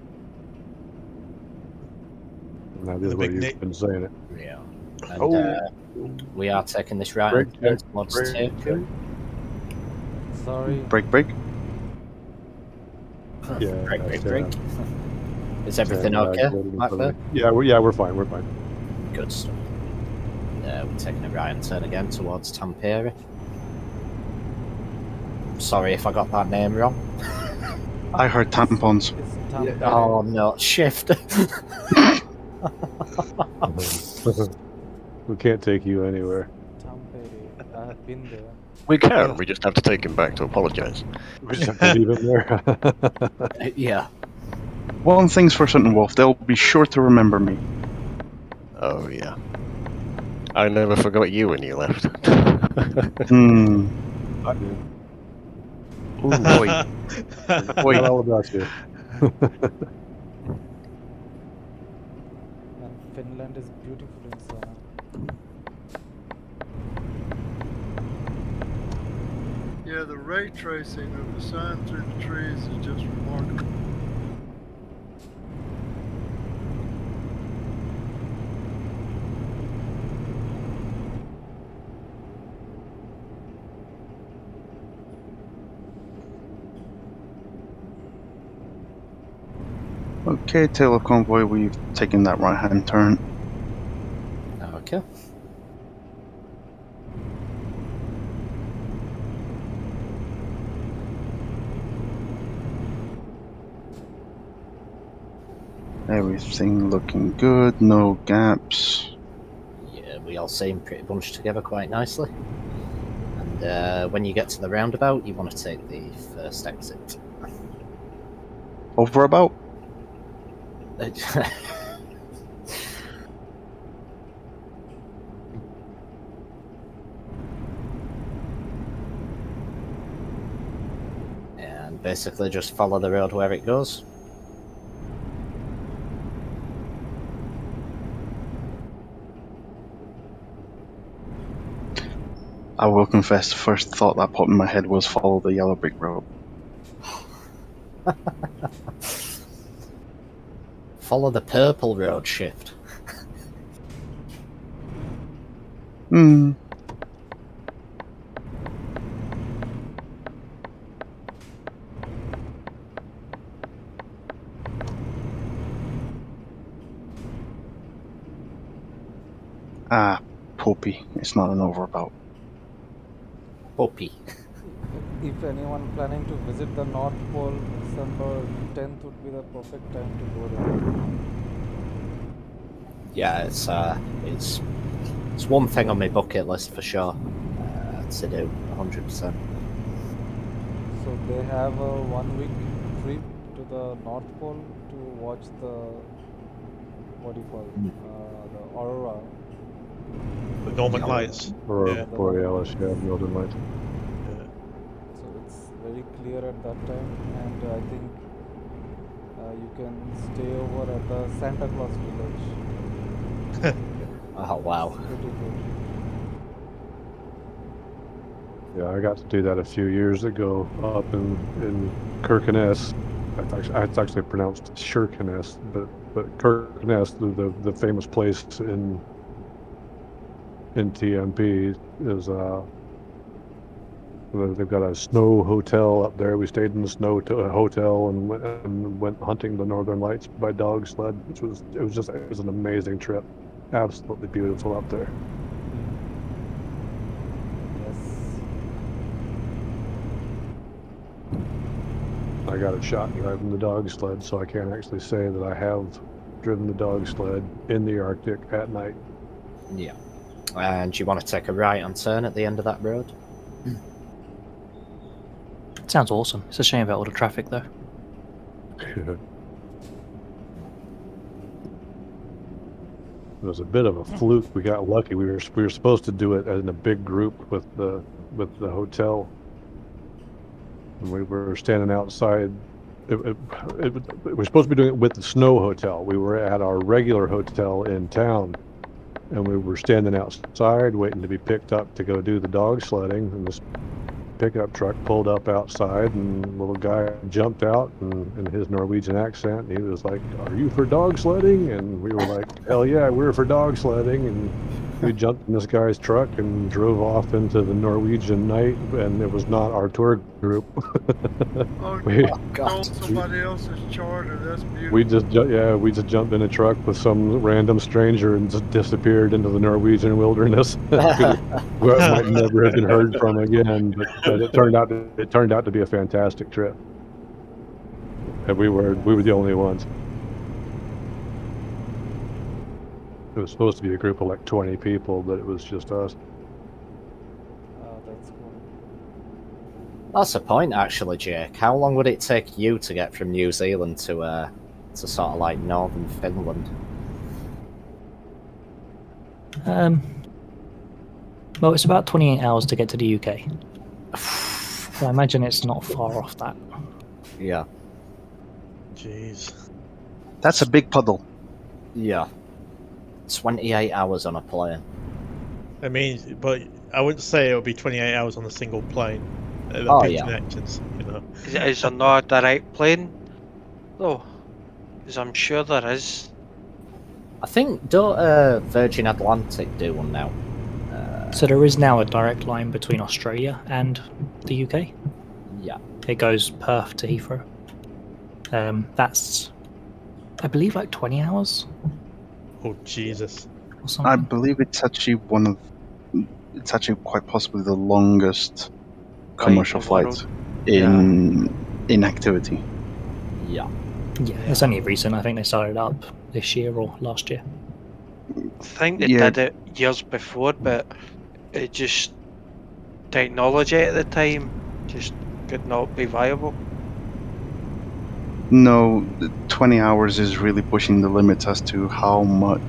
And that is what you've been saying it. Yeah. And, we are taking this right towards Tokyo. Sorry. Break. Yeah. Break. Is everything okay back there? Yeah, we're fine. We're fine. Good stuff. We're taking a right turn again towards Tampere. Sorry if I got that name wrong. I heard tampons. Oh no, shift. We can't take you anywhere. Tampere. I have been there. We can, we just have to take him back to apologise. We just have to leave him there. Yeah. One thing's for certain, Wolf, they'll be sure to remember me. Oh yeah. I never forgot you when you left. I did. Ooh, boy. Boy, all about you. And Finland is beautiful in summer. Yeah, the ray tracing of the sun through the trees is just remarkable. Okay, tail of convoy, we've taken that right-hand turn. Okay. Everything looking good, no gaps. Yeah, we all seem pretty bunched together quite nicely. And when you get to the roundabout, you want to take the first exit. Over about? And basically just follow the road where it goes. I will confess, the first thought that popped in my head was follow the yellow brick road. Follow the purple road, Shift. Hmm. Ah, Poppy. It's not an overabout. Poppy. If anyone planning to visit the North Pole, December 10th would be the perfect time to go there. Yeah, it's one thing on my bucket list for sure to do, 100%. So they have a 1 week trip to the North Pole to watch the, what do you call it, the aurora. The Northern Lights. Or Yeah. Borealis, yeah, Northern Lights. So it's very clear at that time, and I think you can stay over at the Santa Claus village. Oh, wow. It's pretty good. Yeah, I got to do that a few years ago up in Kirkenes. It's actually pronounced Shirkenes, but Kirkenes, the famous place in TMP is they've got a snow hotel up there. We stayed in the snow hotel and went hunting the Northern Lights by dog sled, which was it was an amazing trip. Absolutely beautiful up there. I got a shot driving the dog sled, so I can't actually say that I have driven the dog sled in the Arctic at night. Yeah. And you want to take a right-hand turn at the end of that road? Sounds awesome. It's a shame about all the traffic, though. It was a bit of a fluke. We got lucky. We were supposed to do it in a big group with the hotel, and we were standing outside. We were supposed to be doing it with the snow hotel. We were at our regular hotel in town, and we were standing outside waiting to be picked up to go do the dog sledding. And this pickup truck pulled up outside, and a little guy jumped out and in his Norwegian accent, and he was like, "Are you for dog sledding?" And we were like, "Hell yeah, we're for dog sledding." And we jumped in this guy's truck and drove off into the Norwegian night, and it was not our tour group. Oh, we stole somebody else's charter. That's beautiful. we just jumped in a truck with some random stranger and just disappeared into the Norwegian wilderness. We might never have been heard from again, but it turned out to be a fantastic trip, and we were the only ones. It was supposed to be a group of like 20 people, but it was just us. That's cool. That's the point, actually, Jake. How long would it take you to get from New Zealand to sort of like northern Finland? Well, it's about 28 hours to get to the UK. So I imagine it's not far off that. Yeah. Jeez. That's a big puddle. Yeah. 28 hours on a plane. I mean, but I wouldn't say it would be 28 hours on a single plane. There'd be connections, you know. Is there not a direct plane, though? Because I'm sure there is. I think Virgin Atlantic do one now. So there is now a direct line between Australia and the UK. Yeah. It goes Perth to Heathrow. That's I believe like 20 hours Oh Jesus! or I something. believe it's actually it's actually quite possibly the longest commercial in the world. flight in activity. Yeah. Yeah, it's only recent. I think they started up this year or last year. I think they Yeah. did it years before, but it just technology at the time just could not be viable. No, 20 hours is really pushing the limits as to how long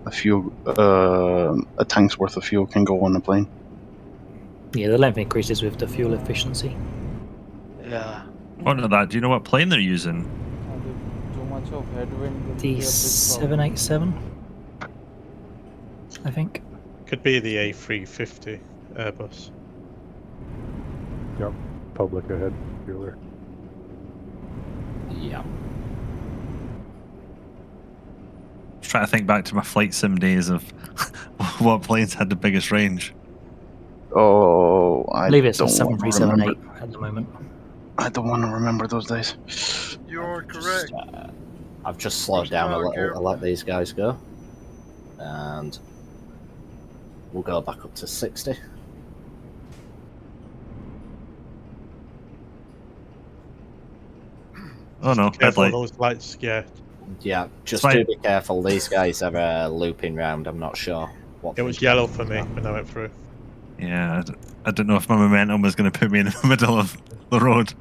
a tank's worth of fuel can go on a plane. Yeah, the length increases with the fuel efficiency. Yeah. What of that? Do you know what plane they're using? And if too much of headwind will The be a big problem. 787, I think. Could be the A350 Airbus. Yep. Public ahead. Bueller. Yeah. Trying to think back to my flight sim days of what planes had the biggest range. Oh, I believe it's a don't want to remember. 7378 at the moment. I don't want to remember those days. You are correct. I've just slowed down a little to let these guys go. And we'll go back up to 60. Oh no, Careful headlight. those lights. Yeah. Yeah, just Fine. do be careful. These guys are looping round. I'm not sure what. It was yellow for me when I went through. Yeah, I don't know if my momentum was going to put me in the middle of the road.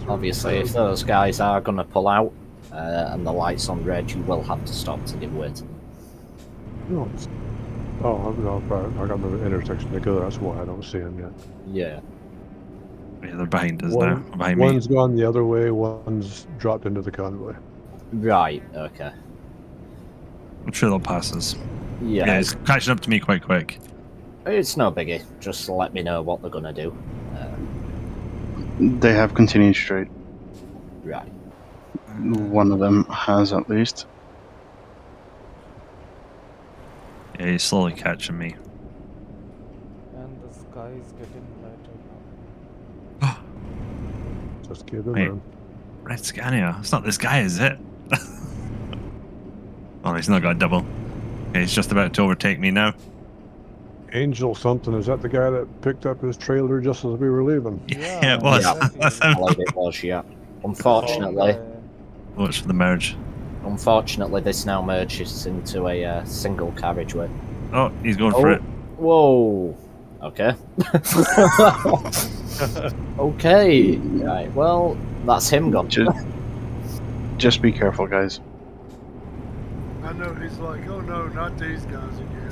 Obviously, if those guys are going to pull out and the light's on red, you will have to stop to give way to them. No, I got the intersection to go. That's why I don't see him yet. Yeah. Yeah, they're behind us now. Behind me. One's gone the other way. One's dropped into the convoy. Right. Okay. I'm sure they'll pass us. Yeah. Yeah, it's catching up to me quite quick. It's no biggie. Just let me know what they're going to do. They have continued straight. Right. One of them has at least. Yeah, he's slowly catching me. And the sky is getting lighter now. Just give him Wait. room. Red Scania. It's not this guy, is it? Oh, he's not got a double. Okay, he's just about to overtake me now. Angel something. Is that the guy that picked up his trailer just as we were leaving? Yeah, it was. That's I him. believe it was, yeah. Unfortunately, Watch for the merge. unfortunately, this now merges into a single carriageway. Oh, he's going for it. Whoa. Okay. Okay. Right. Well, that's him gone. Just be careful, guys. I know he's like, oh no, not these guys again.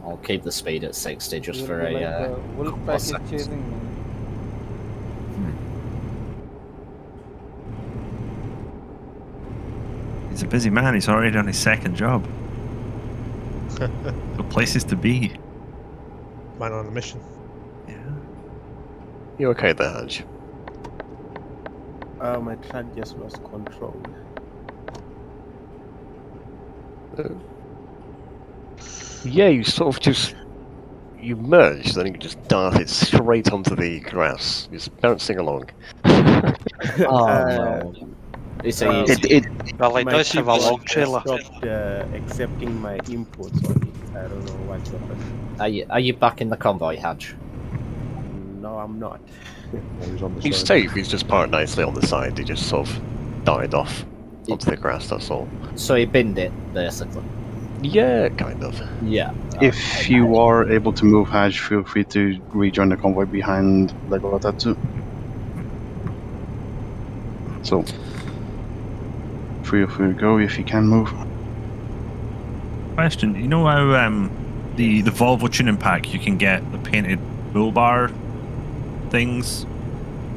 I'll keep the speed at 60 just You'll for be a. like the wolf couple pack of is seconds. chasing me. He's a busy man. He's already on his second job. Got places to be. Man on a mission. You okay there, Hanj? My truck just lost control. Yeah, you sort of just... You merged, then you just darted straight onto the grass, just bouncing along. Oh no. It's a Well, he my does have a keyboard log trailer. stopped accepting my inputs on it. I don't know what's happened. Are you back in the convoy, Hadge? No, I'm not. He's on the He's side. safe, he's just parked nicely on the side, he just sort of died off onto the grass, that's all. So he binned it, basically. Yeah, kind of. Yeah. If you are able to move Hajj, feel free to rejoin the convoy behind Lego Tatsu. So, feel free to go if you can move. Question: you know how the Volvo tuning pack you can get the painted bull bar things?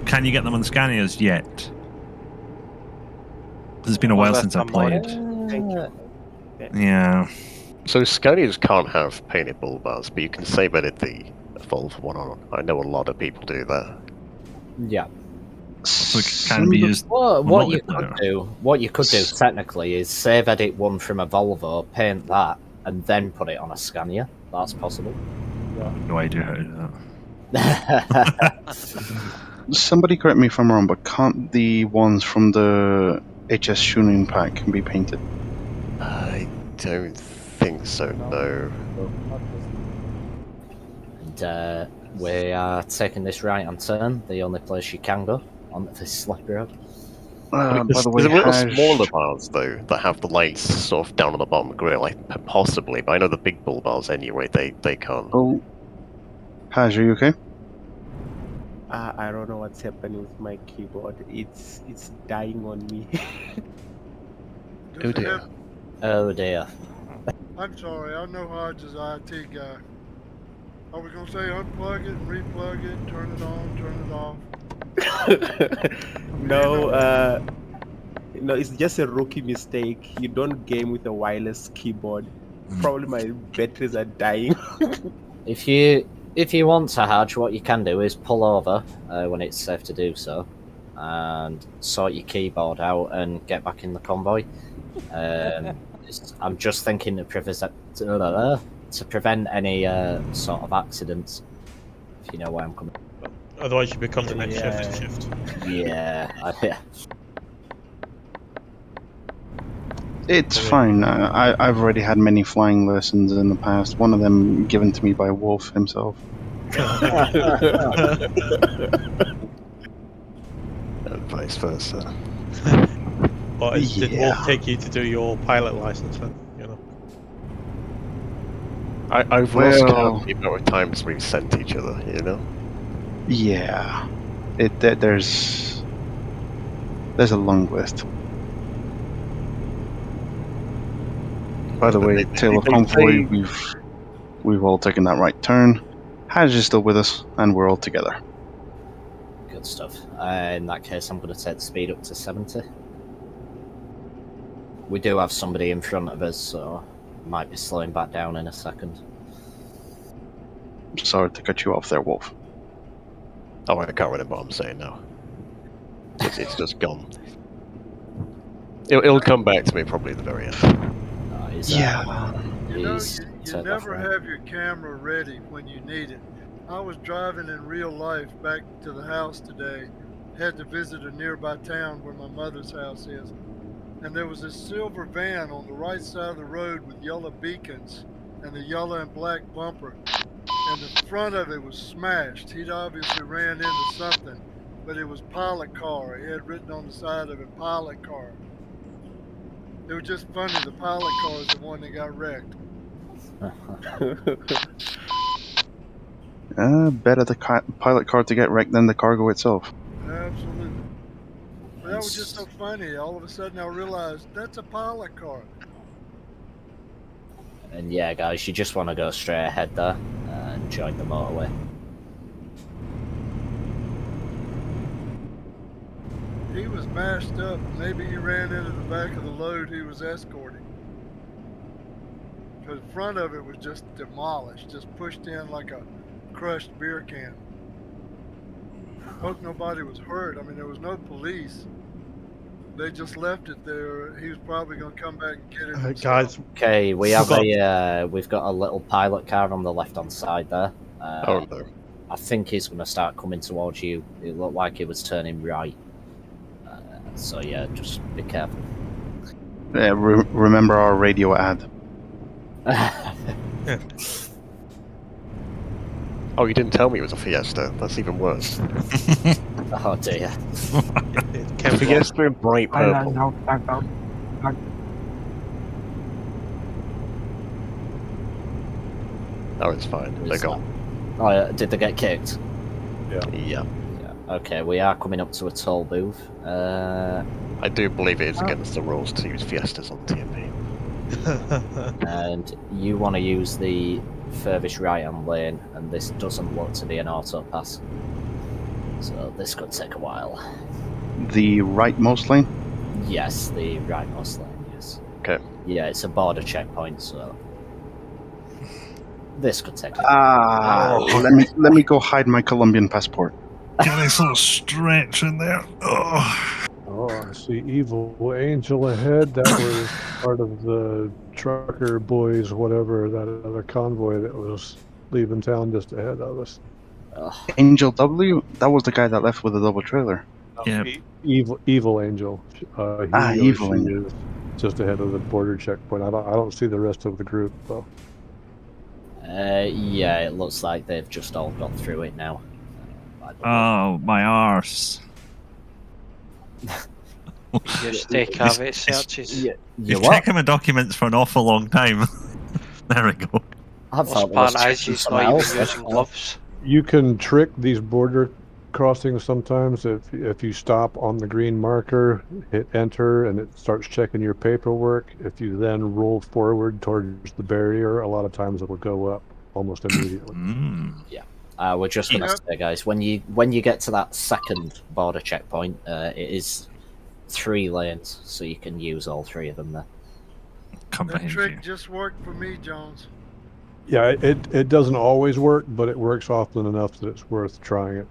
Can you get them on the Scanias yet? It's been a while since I played. Yeah. So Scanias can't have painted bull bars, but you can save edit the Volvo one on. I know a lot of people do that. Yeah. So it can be used. Well, what what you could do technically is save edit one from a Volvo, paint that, and then put it on a Scania. That's possible. No idea how to do that. Somebody correct me if I'm wrong, but can't the ones from the HS Shunin pack be painted? I don't think so, no. Not this And we are taking this right-hand turn, the only place you can go on this slippery road. By There's the way, little Haj, smaller bars though that have the lights sort of down on the bottom of the grill, possibly, but I know the big bull bars anyway. They can't. Oh, Haj, are you okay? I don't know what's happening with my keyboard. It's dying on me. Does Oh it dear. have- Oh dear. I'm sorry, I know Hodge is an IT guy. Are we gonna say unplug it, replug it, turn it on, turn it off? No, no, it's just a rookie mistake. You don't game with a wireless keyboard. Probably my batteries are dying. If you want to, Hodge, what you can do is pull over when it's safe to do so, and sort your keyboard out and get back in the convoy. I'm just thinking to prevent any sort of accidents. If you know where I'm coming. Otherwise, you become the next shift. Yeah. It's fine. I've already had many flying lessons in the past. One of them given to me by Wolf himself. And vice versa. Or did Wolf take you to do your pilot license then? You know. I've lost count the amount of times we've sent each other. You know. Yeah, there's a long list. By the way, Tail of Convoy, we've all taken that right turn. Haj is still with us, and we're all together. Good stuff. In that case, I'm going to take the speed up to 70. We do have somebody in front of us, so might be slowing back down in a second. Sorry to cut you off there, Wolf. Oh, I can't remember what I'm saying now. It's just gone. It'll come back to me probably at the very end. Yeah. You know, you never have your camera ready when you need it. I was driving in real life back to the house today, had to visit a nearby town where my mother's house is, and there was this silver van on the right side of the road with yellow beacons and the yellow and black bumper, and the front of it was smashed. He'd obviously ran into something, but it was pilot car. He had written on the side of it, pilot car. It was just funny, the pilot car is the one that got wrecked. Better the pilot car to get wrecked than the cargo itself. Absolutely. But that was just so funny. All of a sudden I realized that's a pilot car. And yeah, guys, you just want to go straight ahead there and join the motorway. He was mashed up. Maybe he ran into the back of the load he was escorting. Because the front of it was just demolished, just pushed in like a crushed beer can. Hope nobody was hurt. I mean, there was no police. They just left it there. He was probably going to come back and get it himself. Guys, Okay, we have we've got a little pilot car on the left-hand side there. Oh no. I think he's going to start coming towards you. It looked like he was turning right. So yeah, just be careful. Remember our radio ad. Oh, you didn't tell me it was a Fiesta. That's even worse. Oh dear. Fiesta in bright purple. Oh, it's fine. They're gone. Oh, did they get kicked? Yeah. Okay, we are coming up to a toll booth. I do believe it is against the rules to use Fiestas on TMP. And you want to use the furthest right-hand lane, and this doesn't look to be an auto pass. So this could take a while. The rightmost lane? Yes, the rightmost lane, yes. Okay. Yeah, it's a border checkpoint, so this could take a while. Let me go hide my Colombian passport. Get a nice little stretch in there. Oh, I see Evil Angel ahead. That was part of the trucker boys, whatever, that other convoy that was leaving town just ahead of us. Angel W? That was the guy that left with a double trailer. Yeah. Evil Angel. He or Evil she Angel. is just ahead of the border checkpoint. I don't see the rest of the group though. Yeah, it looks like they've just all got through it now. Oh, my arse. Just take cavity searches. You've checking my documents for an awful long time. There we go. I thought there was checking not even else. using gloves. You can trick these border crossings sometimes if you stop on the green marker, hit enter, and it starts checking your paperwork. If you then roll forward towards the barrier, a lot of times it will go up almost immediately. Yeah. We're just going to say, guys, when you get to that second border checkpoint, it is 3 lanes, so you can use all 3 of them there. That trick just worked for me, Jones. Yeah, it doesn't always work, but it works often enough that it's worth trying it.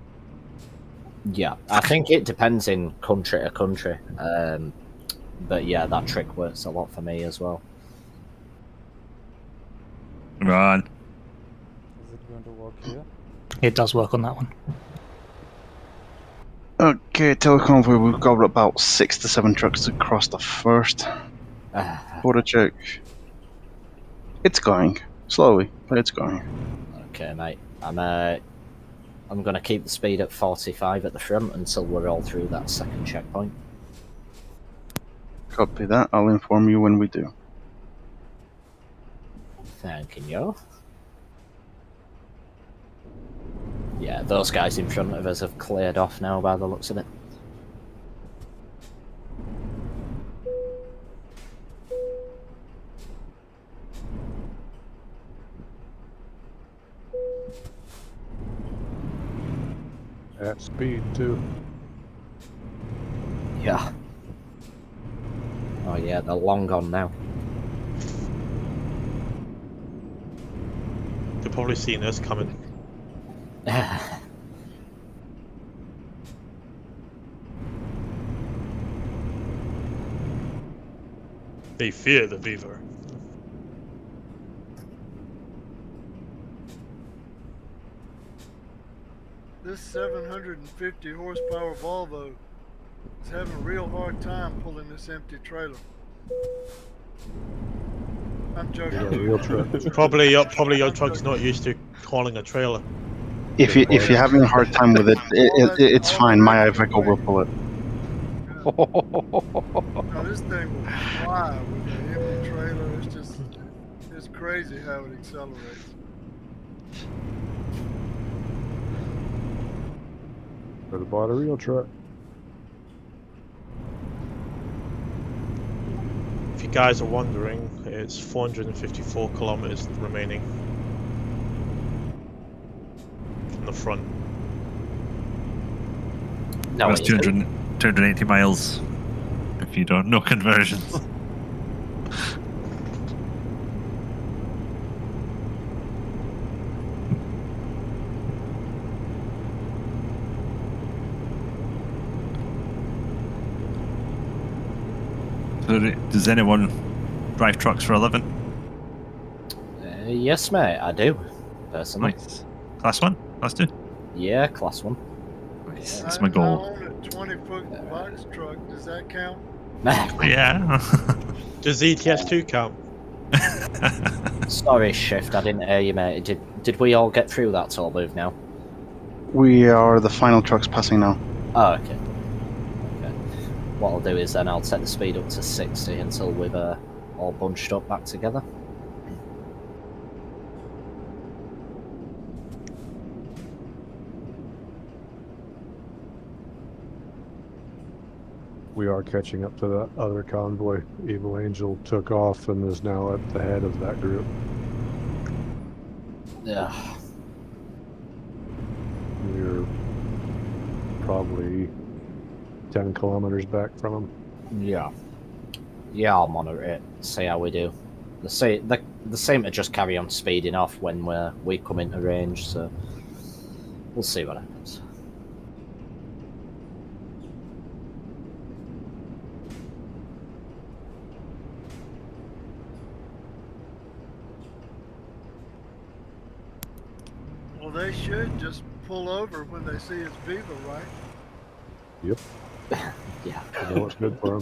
Yeah, I think it depends in country to country. But yeah, that trick works a lot for me as well. Run. Is it going to work here? It does work on that one. Okay, teleconvoy, we've got about 6 to 7 trucks to cross the first border check. It's going. Slowly, but it's going. Okay, mate. I'm going to keep the speed at 45 at the front until we're all through that second checkpoint. Copy that. I'll inform you when we do. Thank you. Yeah, those guys in front of us have cleared off now by the looks of it. At speed too. Yeah. Oh yeah, they're long gone now. They've probably seen us coming. They fear the beaver. This 750 horsepower Volvo is having a real hard time pulling this empty trailer. I'm joking. Yeah, real truck. Probably your truck's not used to hauling a trailer. If you're having a hard time with it, it's fine. My Iveco will pull it. Now this thing will fly with an empty trailer. It's crazy how it accelerates. Could have bought a real truck. If you guys are wondering, it's 454 kilometers remaining from the front. No, That's 280 miles. If you don't know conversions. So, does anyone drive trucks for a living? Yes, mate, I do. Personally. Nice. Class 1? Class 2? Yeah, class 1. Nice. That's my goal. I own a 20-foot box truck. Does that count? Yeah. Does ETS2 count? Sorry, Shift, I didn't hear you, mate. Did we all get through that toll booth now? We are the final trucks passing now. Oh, okay. What I'll do is then I'll set the speed up to 60 until we've all bunched up back together. We are catching up to that other convoy. Evil Angel took off and is now at the head of that group. Yeah. We're probably 10 kilometers back from them. Yeah. Yeah, I'll monitor it, see how we do. They seem to just carry on speeding off when we come into range, so we'll see what happens. Well, they should just pull over when they see it's Viva, right? Yep. Yeah. I know what's good for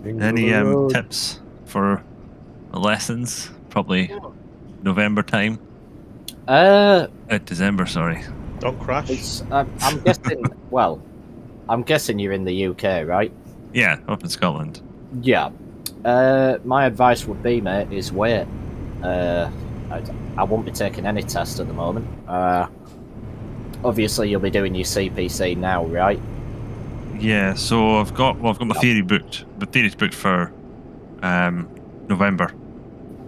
them. Any tips for the lessons? Probably November time. December, sorry. Don't crash. I'm guessing. Well, I'm guessing you're in the UK, right? Yeah, up in Scotland. Yeah. My advice would be, mate, is wait. I won't be taking any test at the moment. Obviously, you'll be doing your CPC now, right? Yeah, so I've got my theory booked. The theory's booked for November.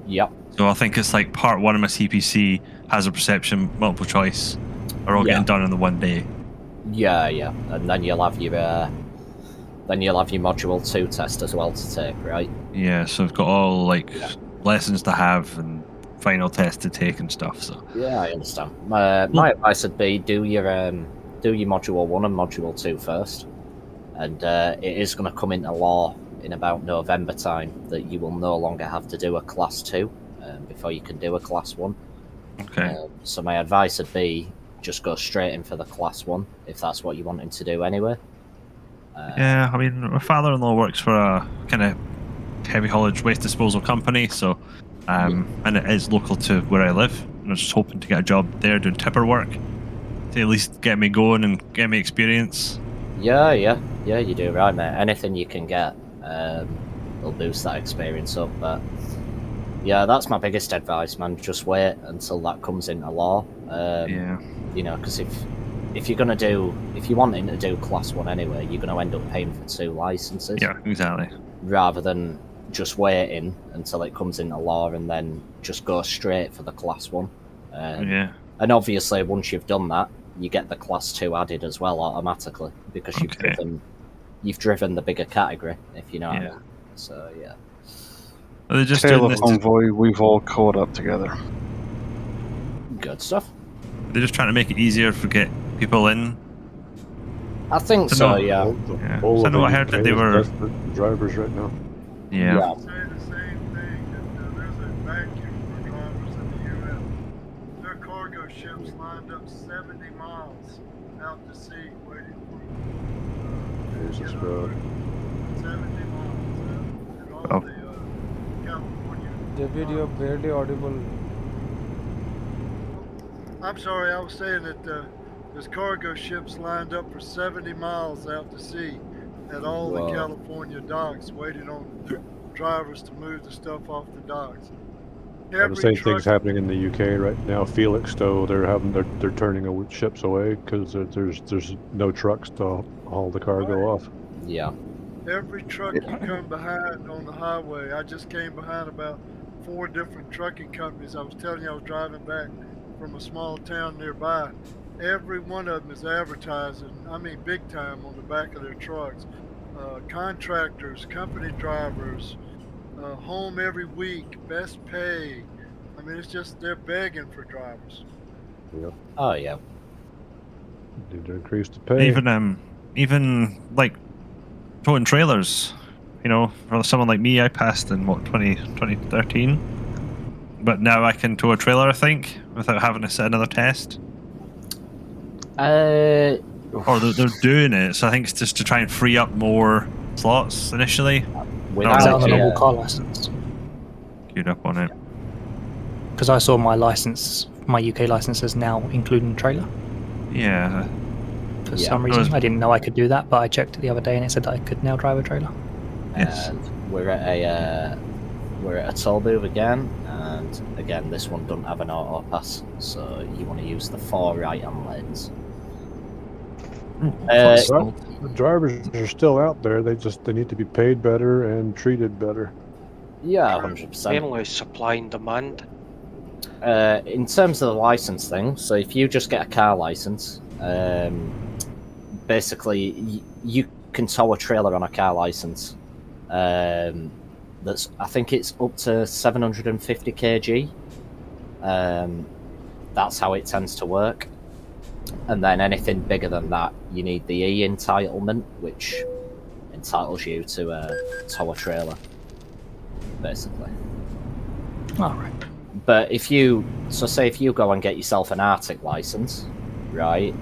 Yep. So I think it's like part 1 of my CPC, hazard perception, multiple choice, are all getting done in the one day. Yeah, and then you'll have your module 2 test as well to take, right? Yeah, so I've got all like lessons to have and final test to take and stuff. So yeah, I understand. My advice would be do your module 1 and module 2 first, and it is going to come into law in about November time that you will no longer have to do a class 2 before you can do a class 1. Okay. So my advice would be just go straight in for the class 1 if that's what you wanted to do anyway. Yeah, I mean, my father-in-law works for a kind of heavy haulage waste disposal company, so and it is local to where I live. And I was just hoping to get a job there doing tipper work to at least get me going and get me experience. Yeah, you do right, mate. Anything you can get will boost that experience up. But yeah, that's my biggest advice, man. Just wait until that comes into law. Yeah. You know, because if you're wanting to do class 1 anyway, you're going to end up paying for 2 licenses. Yeah, exactly. Rather than just waiting until it comes into law and then just go straight for the class 1. Yeah. And obviously, once you've done that, you get the class 2 added as well automatically because you've driven the bigger category, if you know what I mean. So yeah. Are they just Tail doing of this? convoy, we've all caught up together. Good stuff. They're just trying to make it easier to get people in. I think so, yeah. So I know I heard that they were drivers right now. Yeah. Say the same thing, that there's a vacuum for drivers in the U.S. There are cargo ships lined up 70 miles out to sea waiting for Jesus, bro. 70 miles in all the California. David, you're barely audible. I'm sorry, I was saying that there's cargo ships lined up for 70 miles out to sea at all the California docks waiting on drivers to move the stuff off the docks. The same thing's happening in the UK right now. Felixstowe, they're turning ships away because there's no trucks to haul the cargo off. Yeah. Every truck you come behind on the highway, I just came behind about 4 different trucking companies. I was telling you I was driving back from a small town nearby. Every one of them is advertising, I mean big time, on the back of their trucks. Contractors, company drivers, home every week, best pay. I mean, it's just they're begging for drivers. Yeah. Oh yeah. Need to increase the pay. Even like towing trailers, you know, for someone like me, I passed in 2013, but now I can tow a trailer, I think, without having to set another test. Or they're doing it, so I think it's just to try and free up more slots initially. Without the normal car license. Queued up on it. Because I saw my license, my UK license is now including trailer. Yeah. For some reason, I didn't know I could do that, but I checked it the other day and it said that I could now drive a trailer. Yes. We're at a toll booth again, and again this one doesn't have an auto pass, so you want to use the 4 right-hand lanes. The drivers are still out there. They need to be paid better and treated better. Yeah, 100%. Mainly supply and demand. In terms of the license thing, so if you just get a car license, basically you can tow a trailer on a car license. That's, I think it's up to 750 kg. That's how it tends to work. And then anything bigger than that, you need the E entitlement, which entitles you to tow a trailer, basically. All right. But if you say if you go and get yourself an Arctic license, right,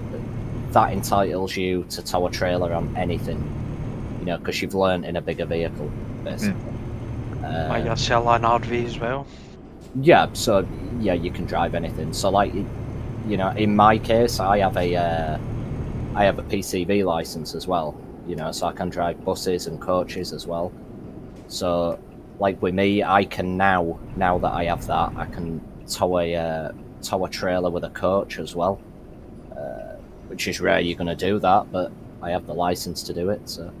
that entitles you to tow a trailer on anything, you know, because you've learned in a bigger vehicle, basically. Might you sell an RV as well? Yeah, so yeah, you can drive anything. So like, you know, in my case, I have a PCV license as well. You know, so I can drive buses and coaches as well. So, like with me, I can now that I have that, I can tow a trailer with a coach as well, which is rare. You're going to do that, but I have the license to do it. So,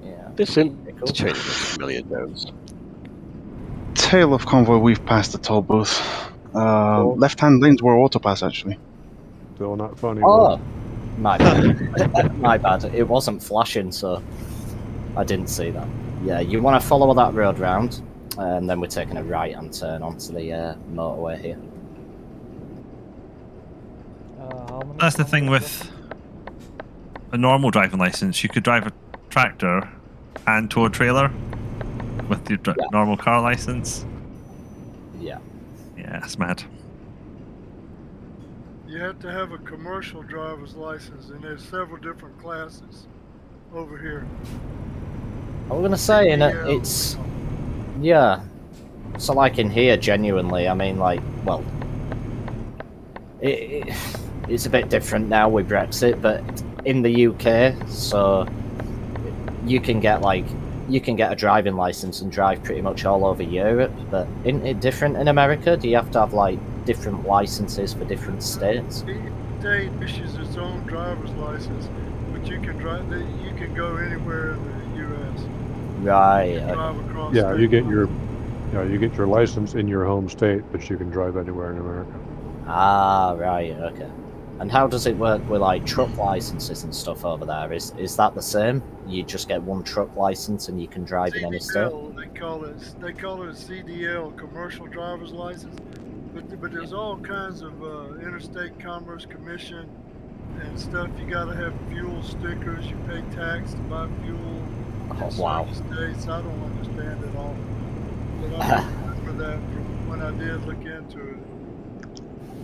yeah. This interchange looks familiar, Jones. Tail of convoy, we've passed the toll booth. Left-hand lanes were autopass, actually. Still not funny. Oh, my bad. My bad. It wasn't flashing, so I didn't see that. Yeah, you want to follow that road round, and then we're taking a right-hand turn onto the motorway here. That's the thing with a normal driving license. You could drive a tractor and tow a trailer with your normal car license. Yeah. Yeah, it's mad. You have to have a commercial driver's license, and there's several different classes over here. I was going to say, it's... Yeah. So like in here, genuinely, I mean, like, well... It's a bit different now with Brexit, but in the UK, so you can get a driving license and drive pretty much all over Europe, but isn't it different in America? Do you have to have like different licenses for different states? Each state issues its own driver's license, but you can drive. You can go anywhere in the U.S. Right. Drive across Yeah, state you get lines. your license in your home state, but you can drive anywhere in America. Ah, right. Okay. And how does it work with like truck licenses and stuff over there? Is that the same? You just get one truck license and you can drive in any state? They call it a CDL, commercial driver's license. But there's all kinds of Interstate Commerce Commission and stuff. You got to have fuel stickers. You pay tax to buy fuel. Oh, wow. States. I don't understand it all, but I remember that from when I did look into it.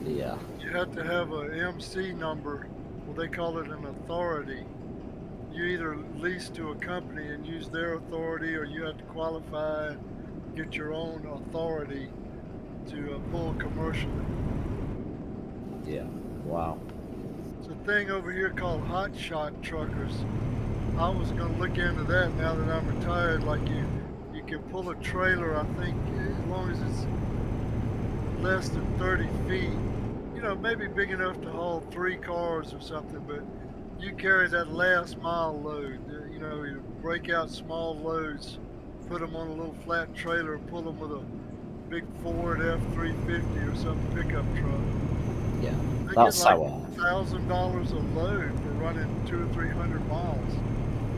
Yeah. You have to have a MC number. Well, they call it an authority. You either lease to a company and use their authority, or you have to qualify and get your own authority to pull commercially. Yeah. Wow. It's a thing over here called hot shot truckers. I was going to look into that now that I'm retired. Like you can pull a trailer, I think, as long as it's less than 30 feet. You know, maybe big enough to haul 3 cars or something, but you carry that last mile load. You know, you break out small loads, put them on a little flat trailer, pull them with a big Ford F-350 or some pickup truck. Yeah, they that's get how. like $1,000 a load for running 200 or 300 miles.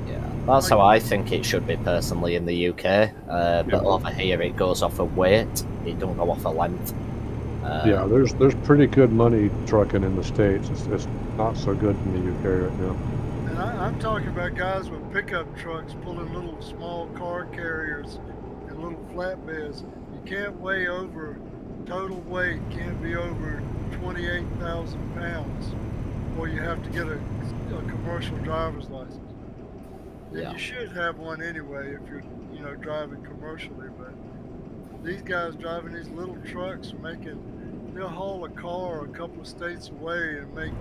Yeah, that's how I think it should be personally in the UK. But over here, it goes off of weight. It don't go off of length. Yeah, there's pretty good money trucking in the States. It's not so good in the UK right now. And I'm talking about guys with pickup trucks pulling little small car carriers and little flatbeds. You can't weigh over, total weight can't be over 28,000 pounds, or you have to get a commercial driver's license. And Yeah. you should have one anyway if you're, driving commercially, but these guys driving these little trucks they'll haul a car a couple of states away and make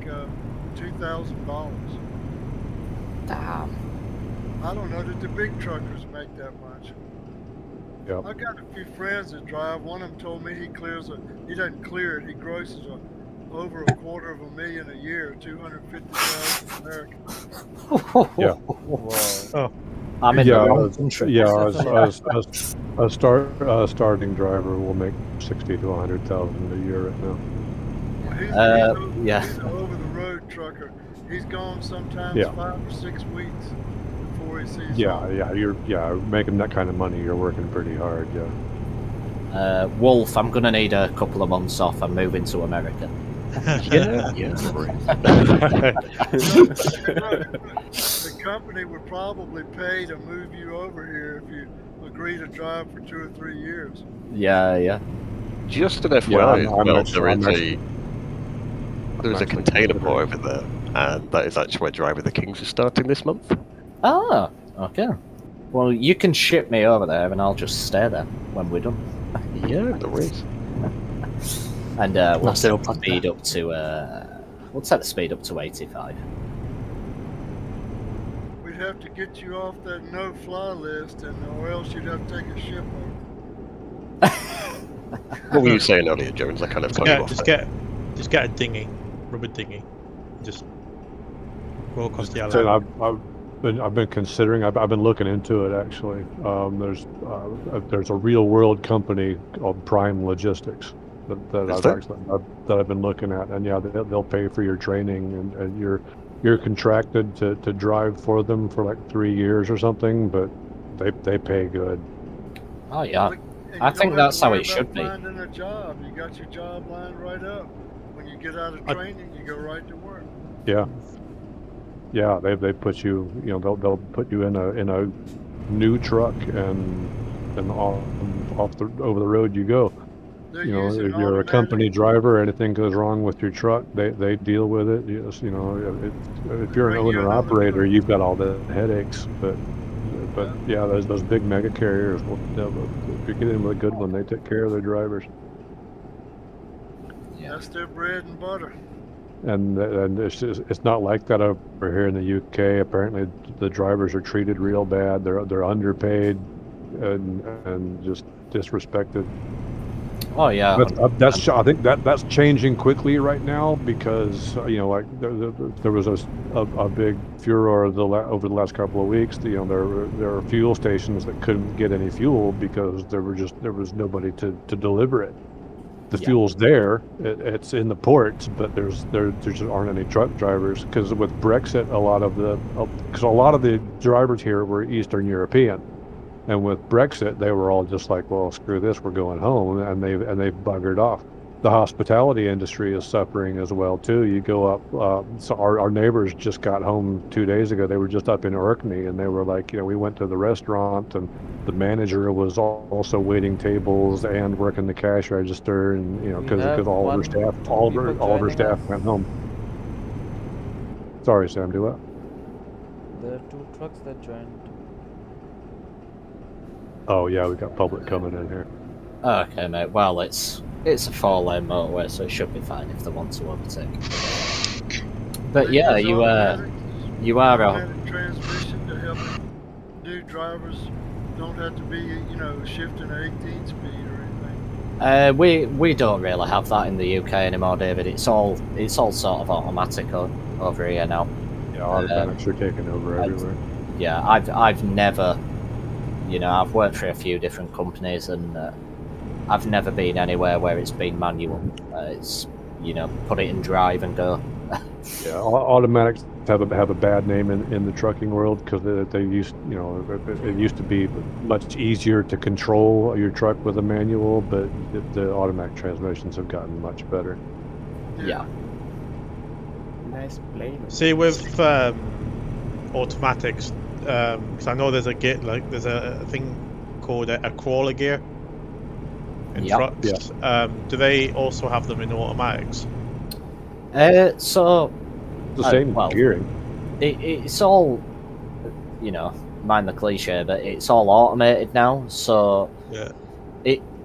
$2,000. Damn. I don't know that the big truckers make that much. Yep. I've got a few friends that drive. One of them told me he doesn't clear it, he grosses over $250,000 a year, 250,000 American. Yeah. Wow. I'm in the wrong country. Yeah, a starting driver will make 60 to 100,000 a year right now. Yeah. He's an over-the-road trucker. He's gone sometimes 5 or 6 weeks before he sees. You're making that kind of money. You're working pretty hard. Yeah. Wolf, I'm gonna need a couple of months off. I'm moving to America. Yeah. The company would probably pay to move you over here if you agree to drive for 2 or 3 years. Yeah. Just an FYI as well, there is a container considering. port over there, and that is actually where Drive of the Kings is starting this month. Ah, okay. Well, you can ship me over there, and I'll just stay there when we're done. Yeah, there is. And we'll set the speed up to we'll set the speed up to 85. We'd have to get you off that no-fly list, or else you'd have to take a ship over. What were you saying earlier, Jones? I kind of cut you off. Just get a dinghy, rubber dinghy, just roll across the island. I've been considering. I've been looking into it actually. There's a real world company called Prime Logistics that I've been looking at, and yeah, they'll pay for your training, and you're contracted to drive for them for like 3 years or something, but they pay good. Oh yeah, I think that's how it should be. Finding a job, you got your job lined right up. When you get out of training, you go right to work. Yeah, they put you. They'll put you in a new truck and over the road you go. If you're a company driver, anything goes wrong with your truck, they deal with it. If you're an owner operator, you've got all the headaches. But yeah, those big mega carriers. If you get in with a good one, they take care of their drivers. That's their bread and butter. And it's not like that over here in the UK. Apparently, the drivers are treated real bad. They're underpaid and just disrespected. Oh yeah, I think that's changing quickly right now because there was a big furor over the last couple of weeks. There are fuel stations that couldn't get any fuel because there was nobody to deliver it. The fuel's there, it's in the ports, but there just aren't any truck drivers because with Brexit, a lot of the drivers here were Eastern European, and with Brexit, they were all just like, well, screw this, we're going home, and they've buggered off. The hospitality industry is suffering as well too. You go up, so our neighbors just got home 2 days ago. They were just up in Orkney, and they were like, we went to the restaurant, and the manager was also waiting tables and working the cash register, and because all of her staff went home. Sorry, Sam. Do what? There are 2 trucks that joined. Oh yeah, we got public coming in here. Okay, mate. Well, it's a 4-lane motorway, so it should be fine if they want to overtake. But yeah, you are automatic transmission to help new drivers don't have to be shifting at 18 speed or anything. We don't really have that in the UK anymore, David. It's all sort of automatic over here now. Yeah, automatics are taking over everywhere. Yeah, I've never, I've worked for a few different companies, and I've never been anywhere where it's been manual. It's put it in drive and go. Yeah, automatics have a bad name in the trucking world because it used to be much easier to control your truck with a manual, but the automatic transmissions have gotten much better. Yeah. Nice plane. See, with automatics, because I know there's a thing called a crawler gear in trucks. Yeah. Do they also have them in automatics? So it's the same gearing. It's all, mind the cliche, but it's all automated now. So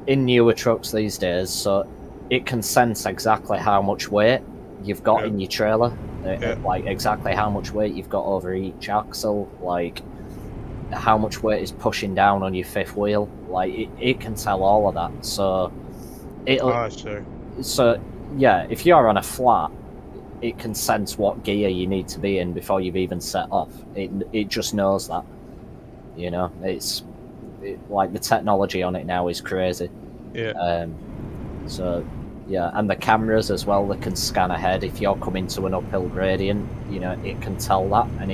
in newer trucks these days, so it can sense exactly how much weight you've got in your trailer, like exactly how much weight you've got over each axle, like how much weight is pushing down on your fifth wheel. Like it can tell all of that. So So yeah, if you're on a flat, it can sense what gear you need to be in before you've even set off. It just knows that. Like the technology on it now is crazy. Yeah. So yeah, and the cameras as well, they can scan ahead. If you're coming to an uphill gradient, it can tell that, and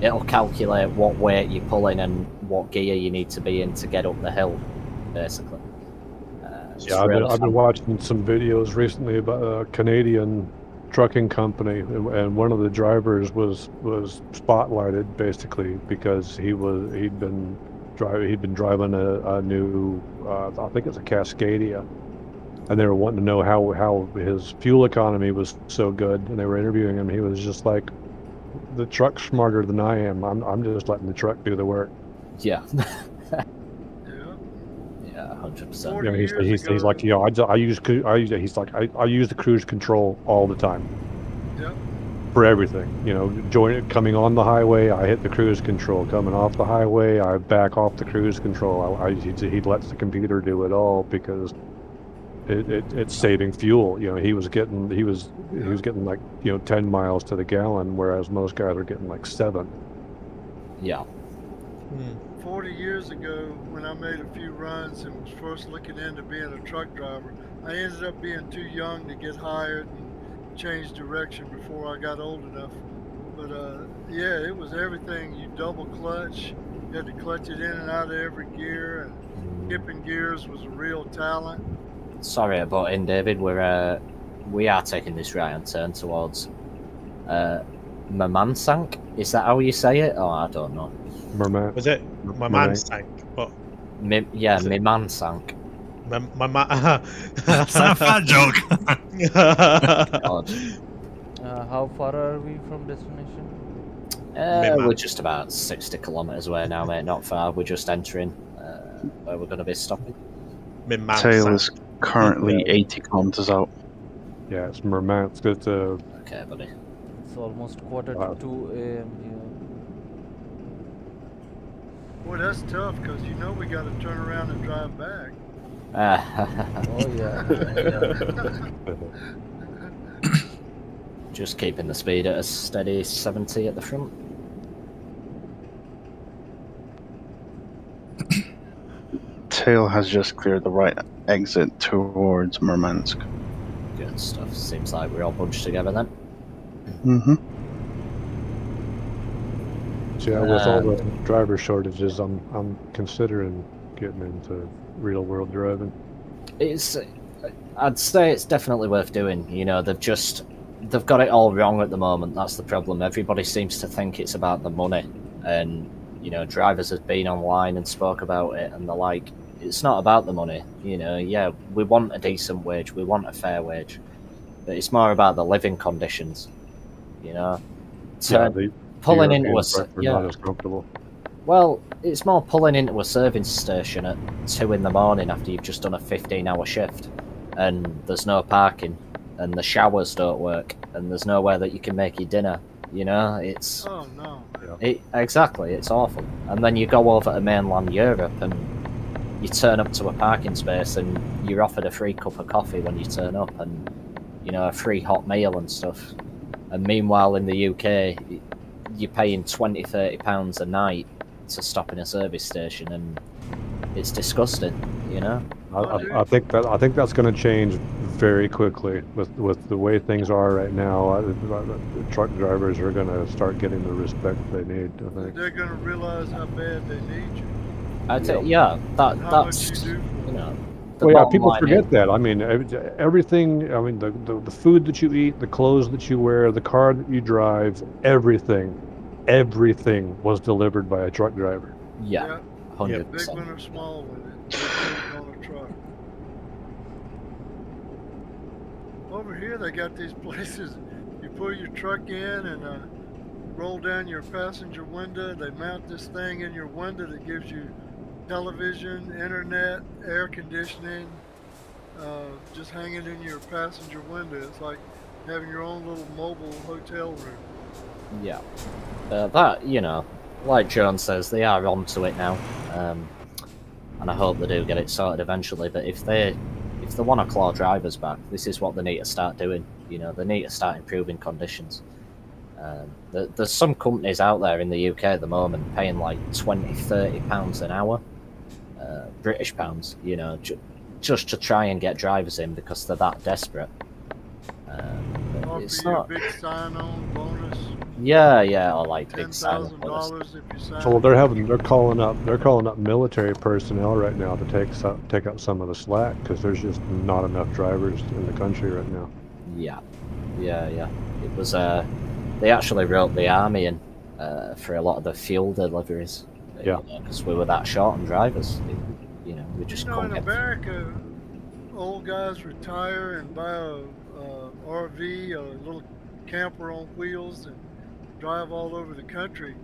it'll calculate what weight you're pulling and what gear you need to be in to get up the hill, basically. I've been watching some videos recently about a Canadian trucking company, and one of the drivers was spotlighted basically because he'd been driving a new I think it's a Cascadia, and they were wanting to know how his fuel economy was so good, and they were interviewing him. He was just like, the truck's smarter than I am. I'm just letting the truck do the work. Yeah. Yeah. Yeah, 100%. 40 You know, years he's like, you know, he's like, I use the cruise control all the time. Yep. For everything, you know, coming on the highway, I hit the cruise control. Coming off the highway, I back off the cruise control. He lets the computer do it all because it's saving fuel. You know, he was getting like, you know, 10 miles to the gallon, whereas most guys are getting like 7. Yeah. 40 years ago, when I made a few runs and was first looking into being a truck driver, I ended up being too young to get hired and change direction before I got old enough. But yeah, it was everything. You double clutch, you had to clutch it in and out of every gear, and skipping gears was a real talent. Sorry to butt in, David. We are taking this right hand turn towards Murmansk. Is that how you say it? Oh, I don't know. Murmansk. Was it my man sank? But yeah, Murmansk. It's not a fat joke. God. How far are we from destination? We're just about 60 kilometers away now, mate. Not far. We're just entering where we're going to be stopping. Tail is currently 80 kilometers out. Yeah, it's Murmansk. It's okay, buddy. It's almost quarter to 2 a.m. here. Boy, that's tough because you know we got to turn around and drive back. Oh yeah. Just keeping the speed at a steady 70 at the front. Tail has just cleared the right exit towards Murmansk. Good stuff. Seems like we're all bunched together then. Mm-hmm. So yeah, with all the driver shortages, I'm considering getting into real world driving. I'd say it's definitely worth doing. You know, they've got it all wrong at the moment. That's the problem. Everybody seems to think it's about the money, and you know, drivers have been online and spoke about it, and they're like, it's not about the money. You know, yeah, we want a decent wage, we want a fair wage, but it's more about the living conditions. You know, pulling into a not as comfortable. Well, it's more pulling into a service station at 2 in the morning after you've just done a 15-hour shift, and there's no parking, and the showers don't work, and there's nowhere that you can make your dinner. You know, it's oh no. Exactly, it's awful. And then you go over to mainland Europe and you turn up to a parking space and you're offered a free cup of coffee when you turn up, and you know, a free hot meal and stuff. And meanwhile in the UK, you're paying £20-30 a night to stop in a service station, and it's disgusting. You know, I think that's going to change very quickly with the way things are right now. Truck drivers are going to start getting the respect they need. I think they're going to realize how bad they need you. That's you know. Well, yeah, people forget that. I mean, everything. I mean, the food that you eat, the clothes that you wear, the car that you drive, everything was delivered by a truck driver. Yeah, 100%. Big one or small one, on a truck. Over here, they got these places. You pull your truck in and roll down your passenger window. They mount this thing in your window that gives you television, internet, air conditioning, just hanging in your passenger window. It's like having your own little mobile hotel room. Yeah, that, you know, like John says, they are onto it now, and I hope they do get it sorted eventually. But if they want to claw drivers back, this is what they need to start doing. You know, they need to start improving conditions. There's some companies out there in the UK at the moment paying like £20-30 an hour, British pounds, you know, just to try and get drivers in because they're that desperate. It's not a big sign-on bonus. Yeah, or like big sign-on bonus. If you sign. So they're calling up military personnel right now to take up some of the slack because there's just not enough drivers in the country right now. Yeah. Yeah. It was they actually wrote the army in for a lot of the fuel deliveries. Yeah. Because we were that short on drivers. We just In couldn't get. America, old guys retire and buy a RV, a little camper on wheels, and drive all over the country.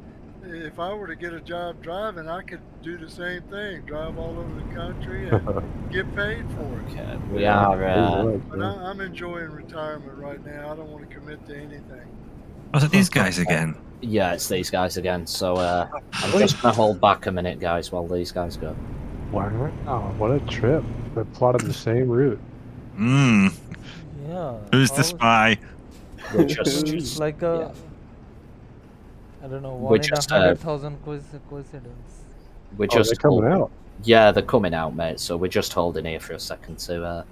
If I were to get a job driving, I could do the same thing, drive all over the country and get paid for it. Okay, we are. But I'm enjoying retirement right now. I don't want to commit to anything. Was it these guys again? Yeah, it's these guys again. So I'm just going to hold back a minute, guys, while these guys go. Wow, what a trip. They plotted the same route. Yeah. Who's the spy? It's like a, I don't know, one in 100,000 coincidence. We're just they're coming out. Yeah, they're coming out, mate. So we're just holding here for a second to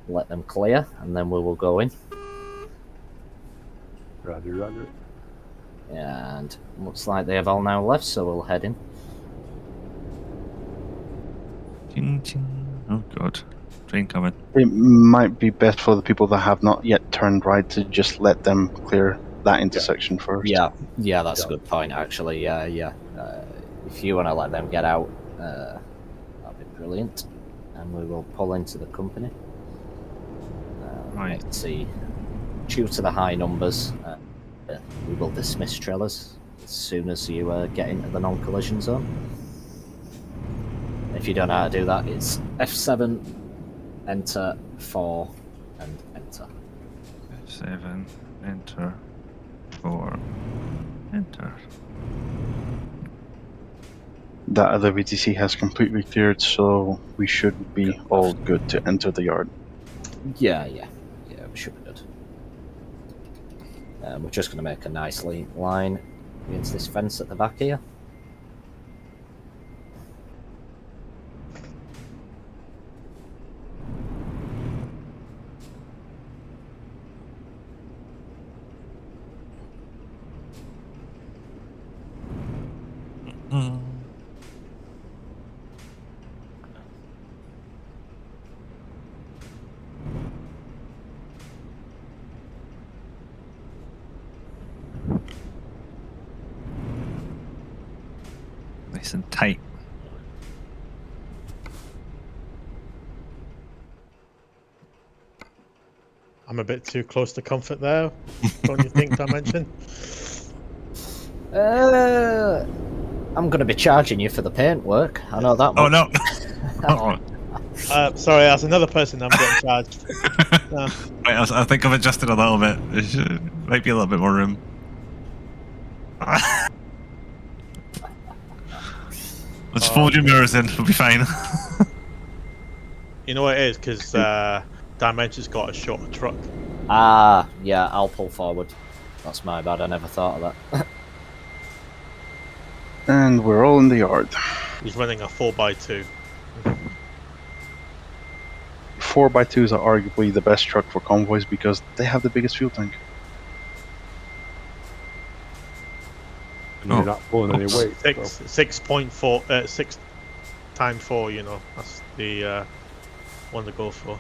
let them clear, and then we will go in. Roger. And looks like they have all now left, so we'll head in. Oh god, train coming. It might be best for the people that have not yet turned right to just let them clear that intersection first. Yeah, that's a good point, actually. Yeah. If you want to let them get out, that'd be brilliant. And we will pull into the company. Right. Let's see. Due to the high numbers, we will dismiss trailers as soon as you get into the non-collision zone. If you don't know how to do that, it's F7, enter, 4, and enter. F7, enter, 4, enter. That other VTC has completely cleared, so we should be all good to enter the yard. Yeah, we should be good. We're just going to make a nice line against this fence at the back here. Nice and tight. I'm a bit too close to comfort there, don't you think, Dimension? I'm going to be charging you for the paint work. I know that much. Oh no! Sorry, that's another person I'm getting charged. Right, I think I've adjusted a little bit. There might be a little bit more room. Let's fold your mirrors in, we'll be fine. You know what it is? Because Dimension's got a shorter truck. Yeah, I'll pull forward. That's my bad, I never thought of that. And we're all in the yard. He's running a 4x2. 4x2s are arguably the best truck for convoys because they have the biggest fuel tank. And you're not pulling any weight. 6.4, 6 times 4, you know, that's the one to go for.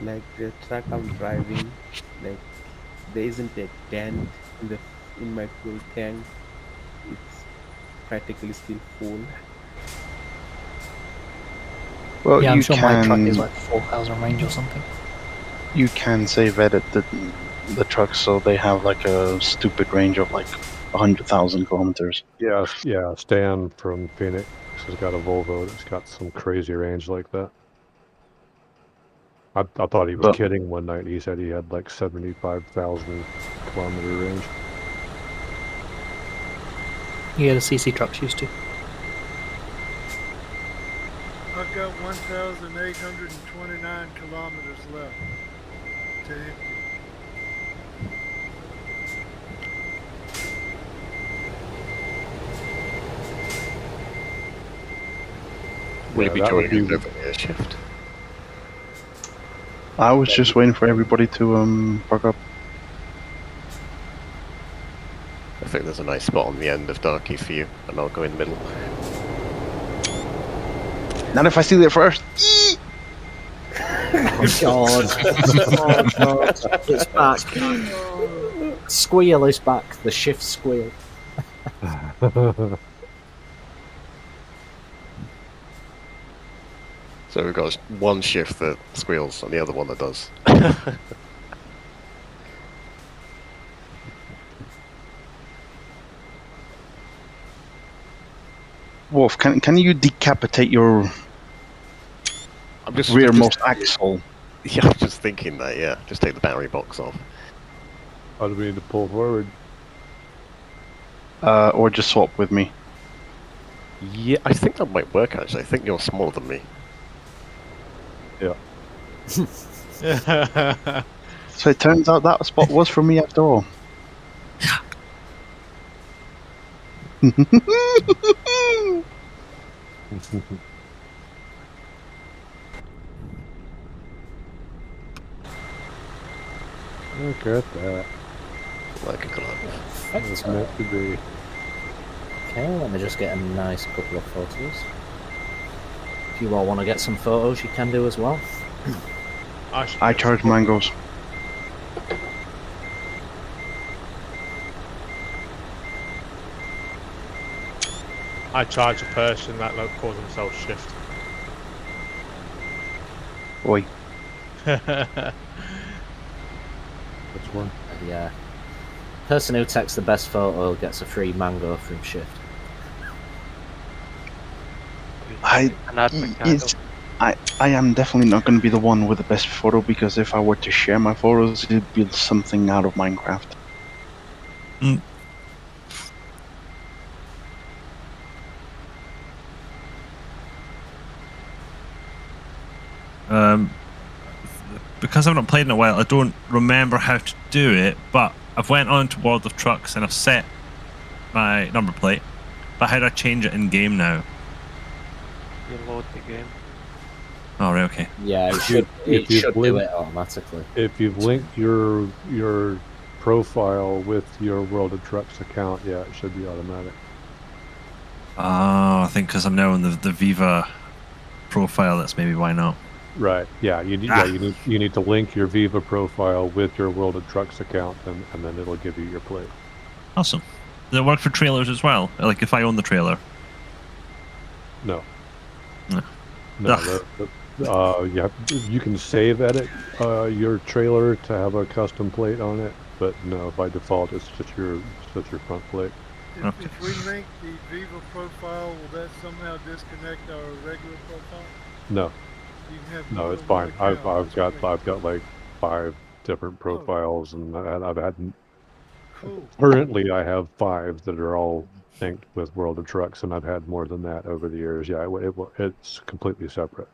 Like the truck I'm driving, like there isn't a dent in my fuel tank. It's practically still full. Well, yeah, I'm you sure can, my truck is like 4,000 range or something. You can save edit the trucks so they have like a stupid range of like 100,000 kilometers. Yeah, Stan from Phoenix has got a Volvo that's got some crazy range like that. I thought he was kidding one night. He said he had like 75,000 kilometer range. Yeah, the CC trucks used to. I've got 1,829 kilometers left to empty. Will you be joining us over here, shift? I was just waiting for everybody to park up. I think there's a nice spot on the end of Darky for you, and I'll go in the middle. Not if I steal it first. God. Oh, God. It's back. Squeal is back. The shift squeal. So we've got one shift that squeals and the other one that does. Wolf, can you decapitate your rearmost axle? Yeah, I'm just thinking that, yeah. Just take the battery box off. How do we need to pull forward? Or just swap with me. Yeah, I think that might work actually. I think you're smaller than me. Yeah. So it turns out that spot was for me after all. Look at that. Like a glove. It's meant to be. Okay, let me just get a nice couple of photos. If you all want to get some photos, you can do as well. I charge mangoes. I charge a person that calls themselves Shift. Oi. Which one? Yeah. Person who takes the best photo gets a free mango from Shift. I am definitely not going to be the one with the best photo, because if I were to share my photos, it'd be something out of Minecraft. Mm. Because I've not played in a while, I don't remember how to do it, but I've went on to World of Trucks and I've set my number plate. But how do I change it in game now? You load the game. Oh, right, okay. Yeah, it should do it automatically. If you've linked your profile with your World of Trucks account, yeah, it should be automatic. I think because I'm now on the Viva profile, that's maybe why not. Right. Yeah. You need to link your Viva profile with your World of Trucks account, and then it'll give you your plate. Awesome. Does it work for trailers as well? Like if I own the trailer? No. No. You can save edit your trailer to have a custom plate on it, but no, by default it's just your front plate. If we link the Viva profile, will that somehow disconnect our regular profile? No. You can have No, more it's than one fine. account. I've got like 5 different profiles, and I've had. Cool. Currently, I have 5 that are all linked with World of Trucks, and I've had more than that over the years. Yeah, it's completely separate.